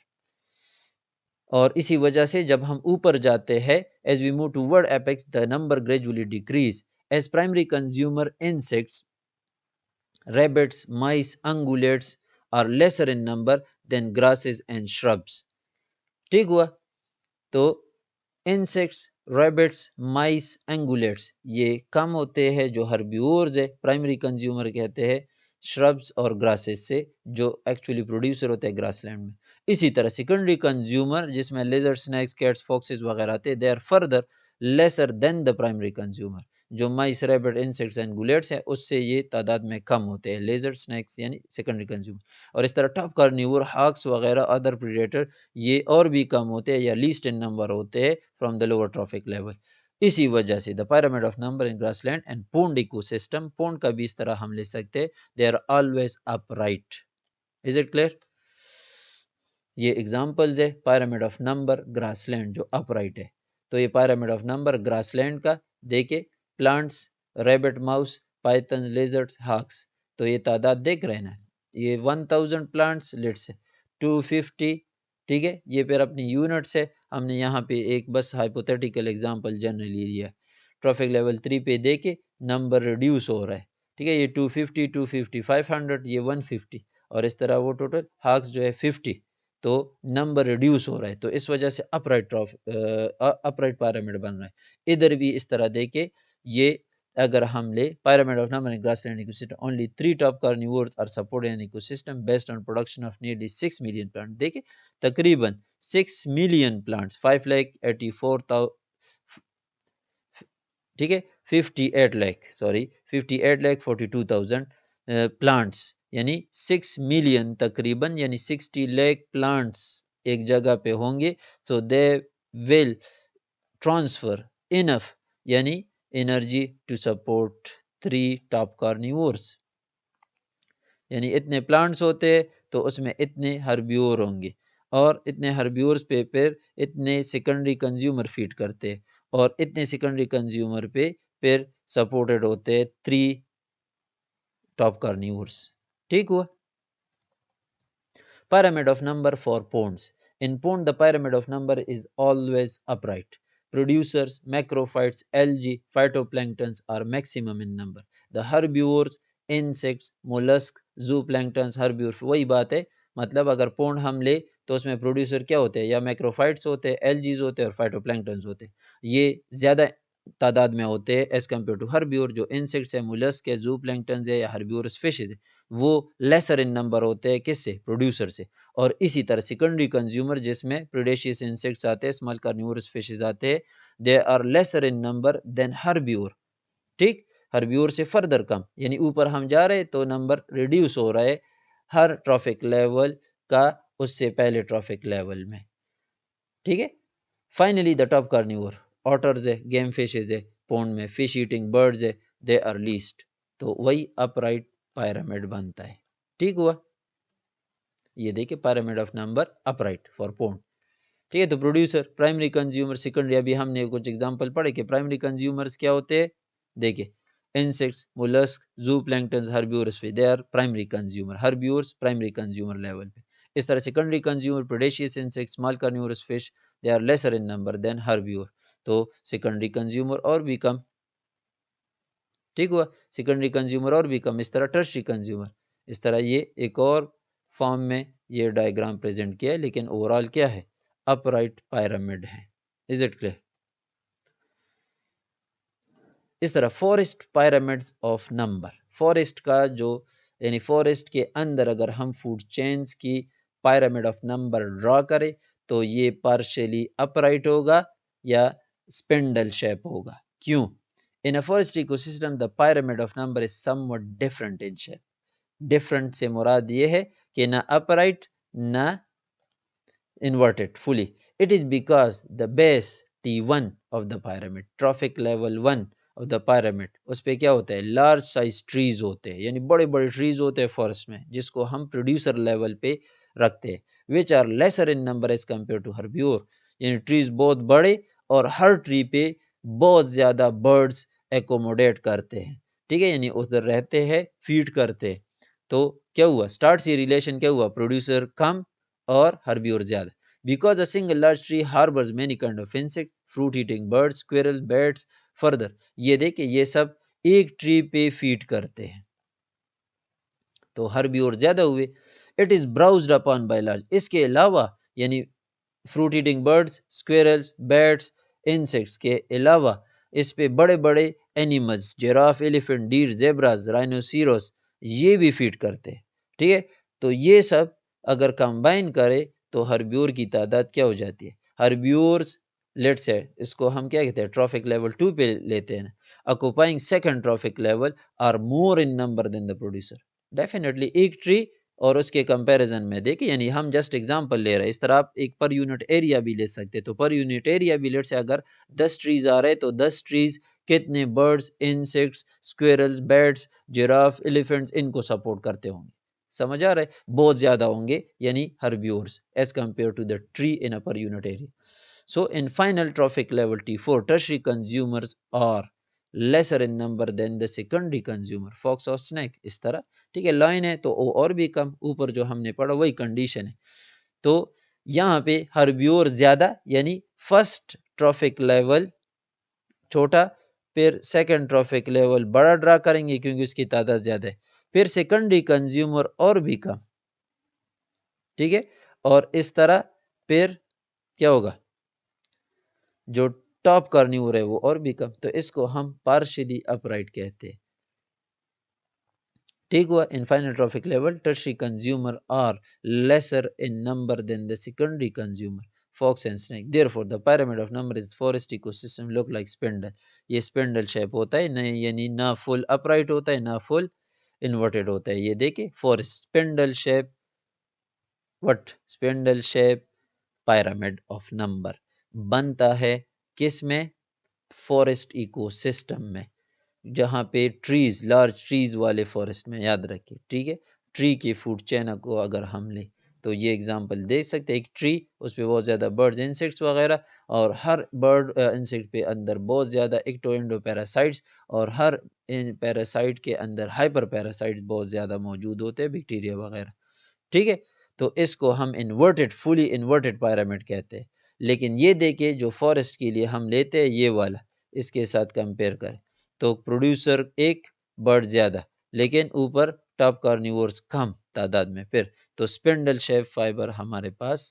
और इसी वजह से जब हम ऊपर जाते हैं as we move toward apex the number gradually decrease as primary consumer insects, rabbits, mice, ungulates are lesser in number than grasses and shrubs, ठीक हुआ। तो इंसेक्ट्स, रैबिट्स, माइस, एंगुलेट्स ये कम होते हैं जो हर्बिवोर्स है, प्राइमरी कंज्यूमर कहते हैं श्रब्स और ग्रासेस से, जो एक्चुअली प्रोड्यूसर होते हैं ग्रासलैंड में। इसी तरह सेकेंडरी कंज्यूमर जिसमें लेजर, स्नैक्स, कैट्स, फॉक्सेस वगैरह आते हैं, they are further lesser than the primary consumer, जो mice, rabbit, insects and gullets हैं उससे ये तादाद में कम होते हैं, लेजर, स्नैक्स यानी सेकेंडरी कंज्यूमर। और इस तरह टॉप कार्निवोर, हॉक्स वगैरह, अदर प्रीडेटर ये और भी कम होते हैं या लीस्ट इन नंबर होते हैं from the lower trophic level. इसी वजह से the pyramid of number in grassland and pond ecosystem, pond का भी इस तरह हम ले सकते हैं, they are always upright, is it clear. ये एग्जांपल्स है pyramid ऑफ नंबर ग्रासलैंड जो अपराइट है। तो ये pyramid of number ग्रासलैंड का देखे, plants, rabbit, mouse, python, lizards, hawks, तो ये तादाद देख रहे हैं ना, ये 1000 प्लांट्स लेट से 250, ठीक है, ये फिर अपनी यूनिट्स है, हमने यहाँ पे एक बस हाइपोथेटिकल एग्जांपल जनरली लिया। ट्रॉफिक लेवल 3 पे देखे नंबर रिड्यूस हो रहा है, ठीक है, ये 250, 250, 500, ये 150 और इस तरह वो टोटल हॉक्स जो है 50, तो नंबर रिड्यूस हो रहा है, तो इस वजह से अपराइट पिरामिड बन रहा है। इधर भी इस तरह देखे, ये अगर हम ले pyramid of number in grassland ecosystem, only 3 top carnivores are supported in ecosystem based on production of nearly 6 million plants। देखिए तकरीबन 6 million plants, 5,84,000, ठीक है, 58 लाख, सॉरी 58,42,000 प्लांट्स, यानी 6 मिलियन तकरीबन, यानी 60 लाख प्लांट्स एक जगह पे होंगे, so they will transfer enough, यानी energy to support 3 top carnivores, यानी इतने प्लांट्स होते हैं तो उसमें इतने हर्ब्यूर होंगे और इतने हर्ब्यूर्स पे फिर इतने सेकेंडरी कंज्यूमर फीड करते हैं और इतने सेकेंडरी कंज्यूमर पे फिर सपोर्टेड होते हैं 3 टॉप कार्निवोर्स। ठीक हुआ। Pyramid of number for ponds. In pond, the pyramid of number is always upright. Producers, macrophytes, algae, phytoplanktons are maximum in number. The herbivores, insects, mollusks, zooplanktons, herbivores, वही बात है, मतलब अगर pond हम ले तो उसमें प्रोड्यूसर क्या होते हैं, या मैक्रोफाइट्स होते हैं, एल्जीज होते हैं और फाइटोप्लैंक्टन्स होते हैं। ये ज्यादा तादाद में होते हैं एज कम्पेयर टू हर्ब्यूर। जो इंसेक्ट्स है, मुलस्क है, जूप्लैंक्टन्स है या हर्ब्यूरस फिशेज है, वो लेसर इन नंबर होते हैं किससे, प्रोड्यूसर से। और इसी तरह सेकेंडरी कंज्यूमर जिसमें प्रेडेशियस इंसेक्ट्स आते हैं, स्मॉल कार्निवोरस फिशेज आते हैं, they are lesser in number than herbivore. ठीक, हर्ब्यूर से फर्दर कम, यानी ऊपर हम जा रहे तो नंबर रिड्यूस हो रहा है हर ट्रॉफिक लेवल का उससे पहले ट्रॉफिक लेवल में। ठीक है। Finally the top carnivore, otters है, गेम फिशेज है, पोंड में फिश ईटिंग बर्ड्स है, दे आर लीस्ट, तो वही अपराइट पिरामिड बनता है। ठीक हुआ। ये देखिए pyramid of number upright for pond. ठीक है, तो प्रोड्यूसर, प्राइमरी कंज्यूमर, सेकेंडरी, अभी हमने कुछ एग्जांपल पढ़े कि प्राइमरी कंज्यूमर्स क्या होते हैं। देखिए insects, molluscs, zooplanktons, herbivores, they are primary consumer, herbivores primary consumer level पे। इस तरह secondary consumer, predacious insects, small carnivorous fish, they are lesser in number than herbivore, तो सेकेंडरी कंज्यूमर और भी कम। ठीक हुआ, सेकेंडरी कंज्यूमर और भी कम। इस तरह टर्शियरी कंज्यूमर, इस तरह ये एक और फॉर्म में ये डायग्राम प्रेजेंट किया है, लेकिन ओवरऑल क्या है, अपराइट पिरामिड है। Is it clear? इस तरह forest pyramids of number, forest का जो, यानी फॉरेस्ट के अंदर अगर हम फूड चेन्स की पिरामिड ऑफ नंबर ड्रॉ करें तो ये पार्शियली अपराइट होगा या स्पिंडल शेप होगा। क्यों? In a forest ecosystem the pyramid of number is somewhat different in shape. Different से मुराद ये है कि ना अपराइट ना inverted fully. It is because the base T1 of the pyramid, trophic level 1 of the pyramid, उस पे क्या होता है, लार्ज साइज ट्रीज होते हैं, यानी बड़े बड़े ट्रीज होते हैं फॉरेस्ट में, जिसको हम प्रोड्यूसर लेवल पे रखते हैं, which are lesser in number as compare to herbivore, यानी ट्रीज बहुत बड़े और हर ट्री पे बहुत ज्यादा बर्ड्स एकोमोडेट करते हैं। ठीक है, यानी उधर रहते हैं, फीड करते हैं। तो क्या हुआ, स्टार्ट से रिलेशन क्या हुआ, प्रोड्यूसर कम और हर्ब्यूर ज्यादा। Because a single large tree harbors many kind of insect, fruit eating birds, squirrel, bats, further, ये देखिए ये सब एक ट्री पे फीड करते हैं, तो हर्ब्यूर ज्यादा हुए। It is browsed upon by large, इसके अलावा यानी fruit eating birds, squirrels, bats, insects के अलावा इस पे बड़े बड़े animals, giraffe, elephant, deer, zebras, rhinoceros, ये भी फीड करते हैं। ठीक है, तो ये सब अगर कंबाइन करे तो हर्ब्यूर की तादाद क्या हो जाती है, हर्ब्यूर्स लेट से इसको हम क्या कहते हैं, ट्रॉफिक लेवल 2 पे लेते हैं, occupying second trophic level are more in number than the producer. Definitely एक ट्री और उसके कंपैरिजन में देखिए, यानी हम जस्ट एग्जांपल ले रहे हैं, इस तरह आप एक पर यूनिट एरिया भी ले सकते हैं, तो पर यूनिट एरिया भी लेट से अगर 10 ट्रीज आ रहे तो 10 ट्रीज कितने birds, insects, squirrels, bats, giraffe, elephants, इनको सपोर्ट करते होंगे। समझ आ रहा है, बहुत ज्यादा होंगे, यानी herbivores as compare to the tree in a per unit area. So in final trophic level T4, tertiary consumers are lesser in number than the secondary consumer, fox और snake, इस तरह। ठीक है, लाइन है तो और भी कम, ऊपर जो हमने पढ़ा वही कंडीशन है। तो यहाँ पे हर्ब्योर ज्यादा, यानी फर्स्ट ट्रॉफिक लेवल छोटा, फिर सेकंड ट्रॉफिक लेवल बड़ा ड्रा करेंगे क्योंकि उसकी तादाद ज्यादा है, फिर सेकंडरी कंज्यूमर और भी कम। ठीक है, और इस तरह फिर क्या होगा, जो टॉप कार्निवोर है वो और भी कम, तो इसको हम पार्शियली अपराइट कहते हैं। ठीक हुआ, in final trophic level tertiary consumer are lesser in number than the secondary consumer, fox and snake. Therefore, the pyramid of number is forest ecosystem look like spindle. ये स्पिंडल शेप होता है, नहीं यानी ना फुल अपराइट होता है ना full inverted होता है। ये देखिए forest spindle shape, what spindle shape pyramid of number बनता है किस में, फॉरेस्ट इकोसिस्टम में, जहाँ पे ट्रीज, लार्ज ट्रीज वाले फॉरेस्ट में, याद रखिए। ठीक है, ट्री की फूड चेन को अगर हम ले तो ये एग्जांपल दे सकते हैं, एक ट्री, उस पर बहुत ज़्यादा बर्ड्स इंसेक्ट्स वगैरह, और हर बर्ड इंसेक्ट पे अंदर बहुत ज़्यादा एक्टो एंडो पैरासाइट्स, और हर पैरासाइट के अंदर हाइपर पैरासाइट्स बहुत ज़्यादा मौजूद होते हैं, बैक्टीरिया वगैरह। ठीक है, तो इसको हम इन्वर्टेड, फुली इन्वर्टेड पायरामिड कहते हैं। लेकिन ये देखिए जो फॉरेस्ट के लिए हम लेते हैं ये वाला, इसके साथ कंपेयर करें तो प्रोड्यूसर एक, बर्ड ज्यादा, लेकिन ऊपर टॉप कार्निवोर्स कम तादाद में। फिर तो स्पिंडल शेप फाइबर हमारे पास,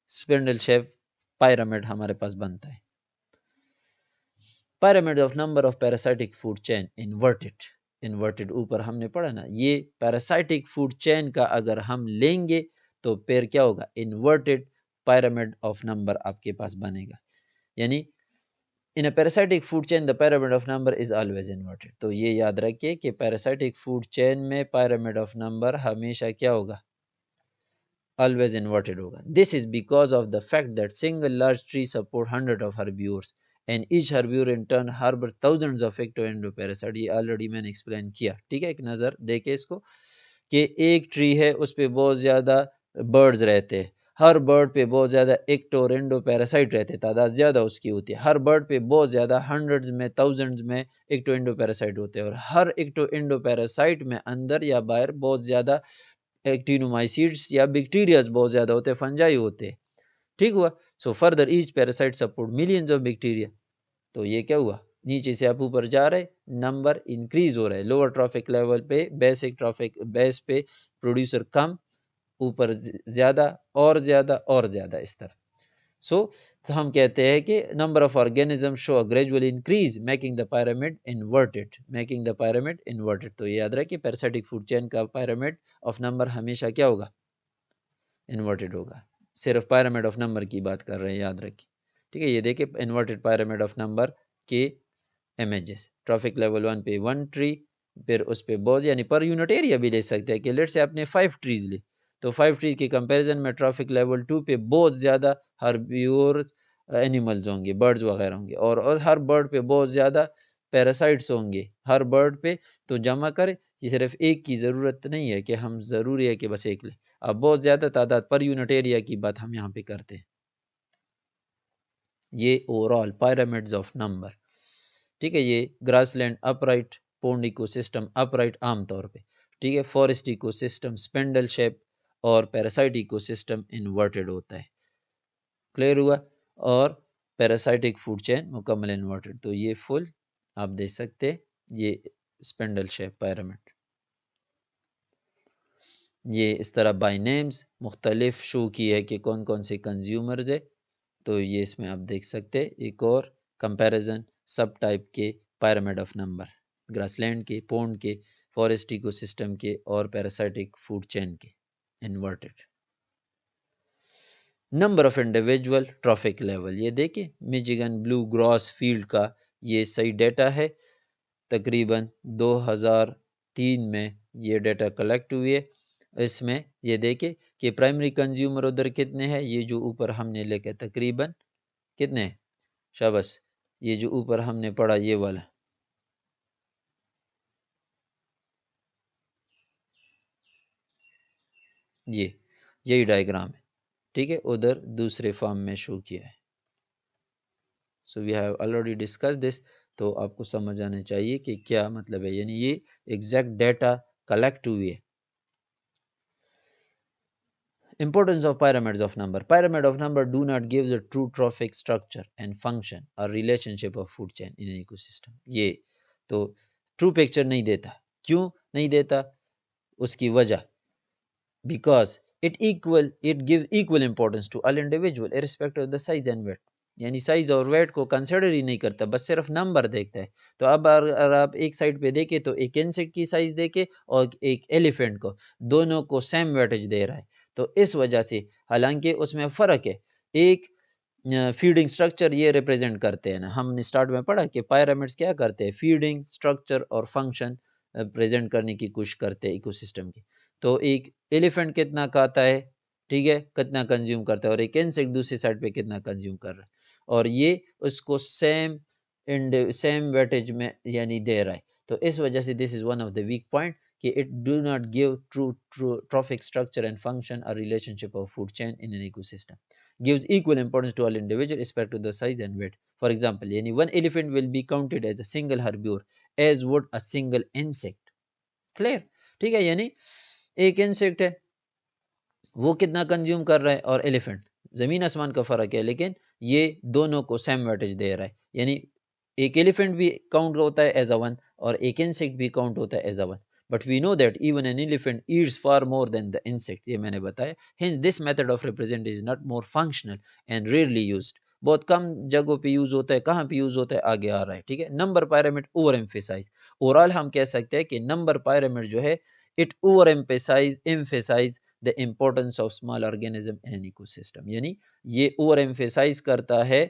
स्पिंडल शेप पायरामिड हमारे पास बनता है। pyramid of number of parasitic food chain inverted, inverted ऊपर हमने पढ़ा ना, ये पैरासाइटिक फूड चेन का अगर हम लेंगे तो फिर क्या होगा, इन्वर्टेड pyramid of number आपके पास बनेगा। यानी in a parasitic food chain the pyramid of number is always inverted। तो ये याद रखिए कि पैरासाइटिक फूड चेन में pyramid of number हमेशा क्या होगा, always inverted होगा। This is because of the fact that single large tree support hundred of herbivores and each herbivore in turn harbor thousands of ectoendoparasites। ये already मैंने explain किया। ठीक है, एक नज़र देखे इसको कि एक ट्री है उस पे बहुत ज़्यादा बर्ड्स रहते हैं, हर बर्ड पे बहुत ज़्यादा एक्टो और एंडो पैरासाइट रहते हैं, तादाद ज़्यादा उसकी होती है, हर बर्ड पे बहुत ज़्यादा हंड्रेड्स में थाउजेंड्स में एक्टो एंडो पैरासाइट होते हैं, और हर एक्टो एंडो पैरासाइट में अंदर या बाहर बहुत ज़्यादा एक्टिनोमाइसीड्स या बैक्टीरियाज बहुत ज़्यादा होते हैं, फंजाई होते हैं। ठीक हुआ, so further each parasite support millions of bacteria. तो ये क्या हुआ, नीचे से आप ऊपर जा रहे, नंबर इंक्रीज हो रहा है, लोअर ट्रॉफिक लेवल पे बेसिक ट्रॉफिक बेस पे प्रोड्यूसर कम, ऊपर ज्यादा और ज्यादा और ज्यादा, इस तरह। सो तो हम कहते हैं कि number of organism show a gradual increase making the pyramid inverted, making the pyramid inverted. तो ये याद रखिए पैरासाइटिक फूड चेन का pyramid ऑफ नंबर हमेशा क्या होगा, इन्वर्टेड होगा। सिर्फ pyramid ऑफ नंबर की बात कर रहे हैं, याद रखिए। ठीक है, ये देखिए इन्वर्टेड pyramid ऑफ नंबर के इमेजेस, ट्रॉफिक लेवल 1 पे 1 ट्री, फिर उस पे बहुत, यानी पर यूनिट एरिया भी ले सकते हैं कि लेट से आपने 5 ट्रीज ली, तो 5 ट्रीज के कंपैरिजन में ट्रॉफिक लेवल 2 पे बहुत ज़्यादा हर्बिवोर एनिमल्स होंगे, बर्ड्स वगैरह होंगे, और हर बर्ड पे बहुत ज़्यादा पैरासाइट्स होंगे हर बर्ड पे। तो जमा करें, ये सिर्फ एक की ज़रूरत नहीं है कि हम ज़रूरी है कि बस एक लें, अब बहुत ज़्यादा तादाद पर यूनिट एरिया की बात हम यहाँ पे करते हैं। ये ओवरऑल पायरामिड्स ऑफ नंबर। ठीक है, ये grassland upright, pond ecosystem upright आमतौर पे। ठीक है, फॉरेस्ट इकोसिस्टम स्पेंडल शेप, और पैरासाइट इकोसिस्टम इन्वर्टेड होता है। क्लियर हुआ, और पैरासाइटिक फूड चेन मुकम्मल इन्वर्टेड। तो ये फुल आप देख सकते हैं, ये स्पेंडल शेप पैरामिड, ये इस तरह बाय नेम्स मुख्तलिफ शो की है कि कौन कौन से कंज्यूमर्स है। तो ये इसमें आप देख सकते हैं एक और कंपैरिजन सब टाइप के pyramid ऑफ नंबर, ग्रासलैंड के, पोन्ड के, फॉरेस्ट इकोसिस्टम के, और पैरासाइटिक फूड चेन के inverted. Number of individual traffic level, ये देखिए मिचिगन ब्लू ग्रॉस फील्ड का ये सही डेटा है, तकरीबन 2003 में ये डेटा कलेक्ट हुए। इसमें ये देखिए कि प्राइमरी कंज्यूमर उधर कितने हैं, ये जो ऊपर हमने लेके तकरीबन कितने, शाबाश, ये जो ऊपर हमने पढ़ा ये वाला, ये यही डायग्राम है। ठीक है, उधर दूसरे फॉर्म में शो किया है। So we have already discuss this. तो आपको समझ आना चाहिए कि क्या मतलब है, यानी ये एग्जैक्ट डेटा कलेक्ट हुई है। Importance of pyramids of number. Pyramid of number do not give the true trophic structure and function or relationship of food chain in an ecosystem. ये तो ट्रू पिक्चर नहीं देता। क्यों नहीं देता? उसकी वजह, because it gives equal importance to all individual irrespective of the size and weight. यानी साइज और वेट को कंसिडर ही नहीं करता, बस सिर्फ नंबर देखता है। तो अब अगर आप एक साइड पे देखें तो एक इंसेक्ट की साइज देखे और एक एलिफेंट को, दोनों को सेम वेटेज दे रहा है। तो इस वजह से, हालांकि उसमें फ़र्क है, एक फीडिंग स्ट्रक्चर ये रिप्रेजेंट करते हैं ना, हमने स्टार्ट में पढ़ा कि पायरामिड्स क्या करते हैं, फीडिंग स्ट्रक्चर और फंक्शन प्रेजेंट करने की कोशिश करते हैं इकोसिस्टम की। तो एक एलिफेंट कितना खाता है, ठीक है, कितना कंज्यूम करता है, और एक इंसेक्ट दूसरी साइड पे कितना कंज्यूम कर रहा है, और ये उसको सेम वेटेज में यानी दे रहा है। तो इस वजह से this is one of the weak point कि it do not give true trophic structure and function or relationship of food chain in an ecosystem. Gives equal importance to all individual respect to the size and weight. For example, yani one elephant will be counted as a single herbivore as would a single insect. Clear? ठीक है, यानी एक insect है, वो कितना consume कर रहा है, और एलिफेंट, जमीन आसमान का फर्क है, लेकिन ये दोनों को सेम वेटेज दे रहा है। यानी एक एलिफेंट भी काउंट होता है एज अ वन और एक इंसेक्ट भी काउंट होता है as a one. But we know that even an elephant eats far more than the insect, ये मैंने बताया। Hence this method of represent is not more functional and rarely used. बहुत कम जगहों पे यूज होता है, कहाँ पे यूज होता है आगे आ रहा है, ठीक है। Number pyramid over emphasize, overall हम कह सकते हैं कि नंबर पायरामिड जो है, it over emphasize the importance of small organism in an ecosystem, यानी ये ओवर एम्फेसाइज करता है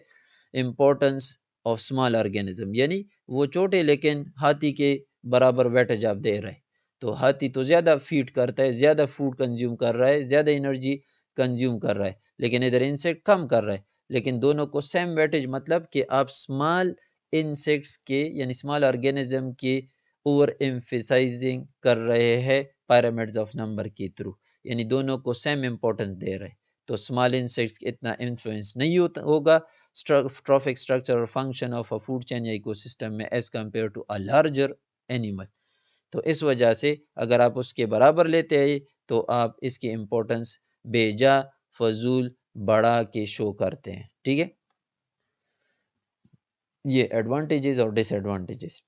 इम्पोर्टेंस ऑफ स्मॉल ऑर्गेनिज्म, यानी वो छोटे लेकिन हाथी के बराबर वेटेज आप दे रहे हैं। तो हाथी तो ज्यादा फीड करता है, ज्यादा फूड कंज्यूम कर रहा है, ज्यादा एनर्जी कंज्यूम कर रहा है, लेकिन इधर इंसेक्ट कम कर रहा है, लेकिन दोनों को सेम वेटेज, मतलब कि आप स्मॉल इंसेक्ट्स के यानी स्मॉल ऑर्गेनिज्म के ओवर एम्फेसाइजिंग कर रहे हैं पिरामिड्स ऑफ नंबर के थ्रू, यानी दोनों को सेम इंपॉर्टेंस दे रहे हैं। तो स्मॉल इंसेक्ट्स इतना इन्फ्लुएंस नहीं होगा ट्रॉफिक स्ट्रक्चर और function of a food chain या इकोसिस्टम में as compare to a larger animal. तो इस वजह से अगर आप उसके बराबर लेते हैं तो आप इसकी इम्पोर्टेंस बेजा फजूल बढ़ा के शो करते हैं, ठीक है। ये एडवांटेजेस और डिसएडवांटेजेस।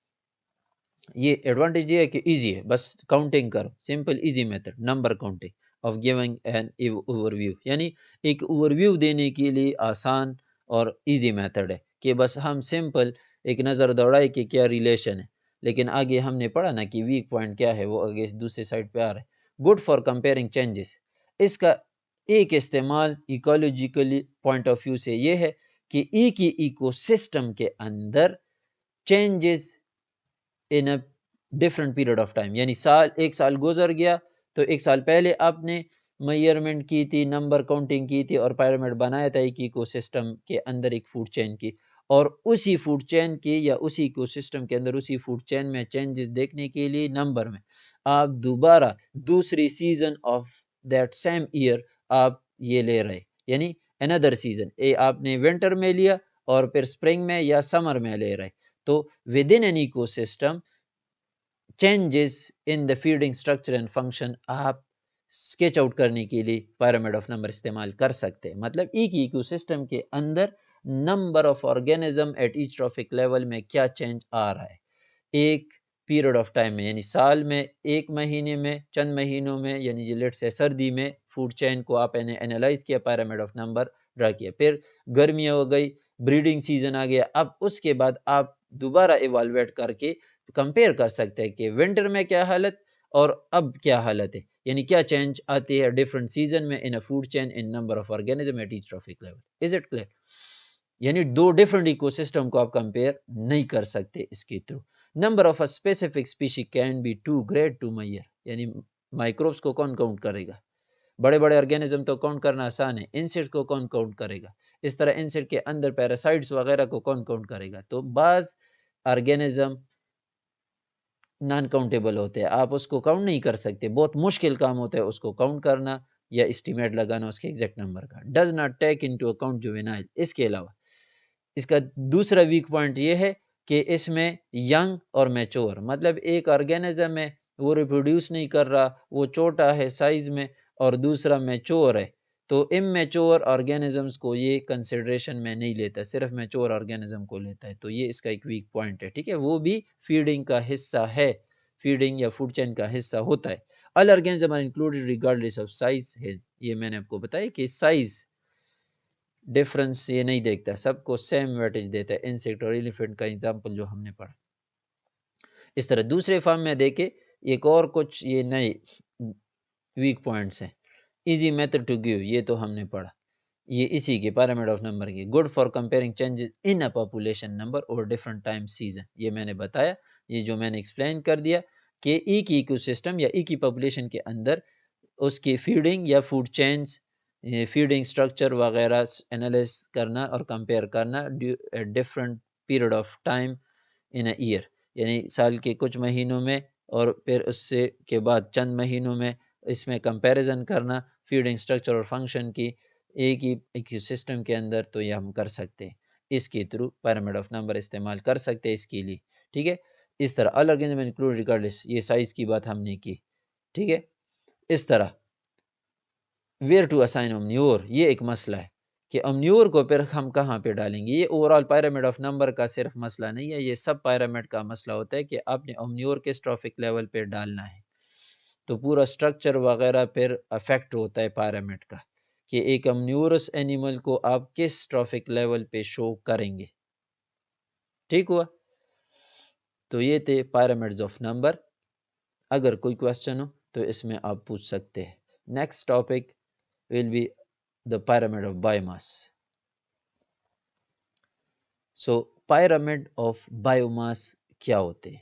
ये एडवांटेज ये है कि इजी है, बस काउंटिंग करो, simple easy method number counting of giving an overview, यानी एक ओवरव्यू देने के लिए आसान और इजी मेथड है कि बस हम सिंपल एक नज़र दौड़ाए कि क्या रिलेशन है, लेकिन आगे हमने पढ़ा ना कि वीक पॉइंट क्या है, वो आगे दूसरे साइड पे आ रहा है। गुड फॉर कंपेयरिंग चेंजेस, इसका एक इस्तेमाल इकोलॉजिकली पॉइंट ऑफ व्यू से ये है कि एक ही इकोसिस्टम के अंदर changes in a different period of time, यानी एक साल गुजर गया तो एक साल पहले आपने मेजरमेंट की थी, नंबर काउंटिंग की थी और पिरामिड बनाया था एक इकोसिस्टम के अंदर एक फूड चेन की, और उसी फूड चेन की या उसी इकोसिस्टम के अंदर उसी फूड चेन में चेंजेस देखने के लिए नंबर में आप दोबारा दूसरी season of that same year आप ये ले रहे, यानी अनदर सीजन आपने विंटर में लिया और फिर स्प्रिंग में या समर में ले रहे। तो within an ecosystem changes in the feeding structure and function आप स्केच आउट करने के लिए pyramid of number इस्तेमाल कर सकते हैं। मतलब एक इकोसिस्टम के अंदर number of organism at each trophic level में क्या चेंज आ रहा है एक पीरियड ऑफ टाइम में, यानी साल में, एक महीने में, चंद महीनों में, यानी लेट से सर्दी में फूड चेन को आपने एनालाइज किया, पिरामिड ऑफ नंबर ड्रा किया, फिर गर्मियाँ हो गई, ब्रीडिंग सीजन आ गया, अब उसके बाद आप दोबारा इवाल्वेट करके कंपेयर कर सकते हैं कि विंटर में क्या हालत और अब क्या हालत है, यानी क्या चेंज आती है डिफरेंट सीजन में in a food chain in number of organism at each trophic level. Is it clear? यानी दो डिफरेंट इकोसिस्टम को आप कंपेयर नहीं कर सकते इसके through. Number of a specific species can be too great to measure, यानी माइक्रोब्स को कौन काउंट करेगा, बड़े बड़े ऑर्गेनिज्म तो काउंट करना आसान है, इंसेक्ट को कौन काउंट करेगा, इस तरह इंसेक्ट के अंदर पैरासाइट्स वगैरह को कौन काउंट करेगा। तो बाज ऑर्गेनिज्म नॉन काउंटेबल होते हैं, आप उसको काउंट नहीं कर सकते, बहुत मुश्किल काम होता है उसको काउंट करना या एस्टिमेट लगाना उसके एग्जैक्ट नंबर का। Does not take into account juvenile, इसके अलावा इसका दूसरा वीक पॉइंट ये है कि इसमें यंग और मैच्योर, मतलब एक ऑर्गेनिज्म है वो रिप्रोड्यूस नहीं कर रहा, वो छोटा है साइज में, और दूसरा मैच्योर है, तो इमैच्योर ऑर्गेनिजम्स को ये कंसिडरेशन में नहीं लेता, सिर्फ मैच्योर ऑर्गेनिज्म को लेता है। तो ये इसका एक वीक पॉइंट है, ठीक है। वो भी फीडिंग का हिस्सा है, फीडिंग या फूड चेन का हिस्सा होता है। All organism are included regardless of size है, ये मैंने आपको बताया कि साइज डिफरेंस ये नहीं देखता, सबको सेम वेटेज देता है। इंसेक्ट और एलिफेंट का एग्जांपल जो हमने पढ़ा। इस तरह दूसरे फॉर्म में देखे एक और कुछ ये नए वीक पॉइंट्स हैं। इजी मेथड टू गिव, ये तो हमने पढ़ा, ये इसी के पिरामिड ऑफ नंबर की। Good for comparing changes in a population number और डिफरेंट टाइम सीजन, ये मैंने बताया, ये जो मैंने एक्सप्लेन कर दिया कि एक ही इकोसिस्टम या एक ही पॉपुलेशन के अंदर उसकी फीडिंग या फूड चेन्स, फीडिंग स्ट्रक्चर वगैरह एनालाइज करना और कंपेयर करना different period of time in a year, यानी साल के कुछ महीनों में और फिर उससे के बाद चंद महीनों में, इसमें कंपैरिजन करना फीडिंग स्ट्रक्चर और फंक्शन की एक ही इकोसिस्टम के अंदर, तो ये हम कर सकते हैं। इसके थ्रू पिरामिड ऑफ नंबर इस्तेमाल कर सकते हैं इसके लिए, ठीक है। इस तरह ऑल ऑर्गेनिज्म इंक्लूड रिगार्डलेस, ये साइज की बात हमने की, ठीक है। इस तरह वेयर टू असाइन ओमन्योर, ये एक मसला है कि ओमन्योर को फिर हम कहाँ पे डालेंगे। ये ओवरऑल पिरामिड ऑफ नंबर का सिर्फ मसला नहीं है, ये सब पिरामिड का मसला होता है कि आपने ओमन्योर किस ट्रॉफिक लेवल पे डालना है, तो पूरा स्ट्रक्चर वगैरह फिर अफेक्ट होता है पिरामिड का, कि एक ओमन्योरस एनिमल को आप किस ट्रॉफिक लेवल पे शो करेंगे। ठीक हुआ, तो ये थे पिरामिड्स ऑफ नंबर। अगर कोई क्वेश्चन हो तो इसमें आप पूछ सकते हैं। Next topic will be the pyramid of biomass. So pyramid of biomass क्या होते हैं?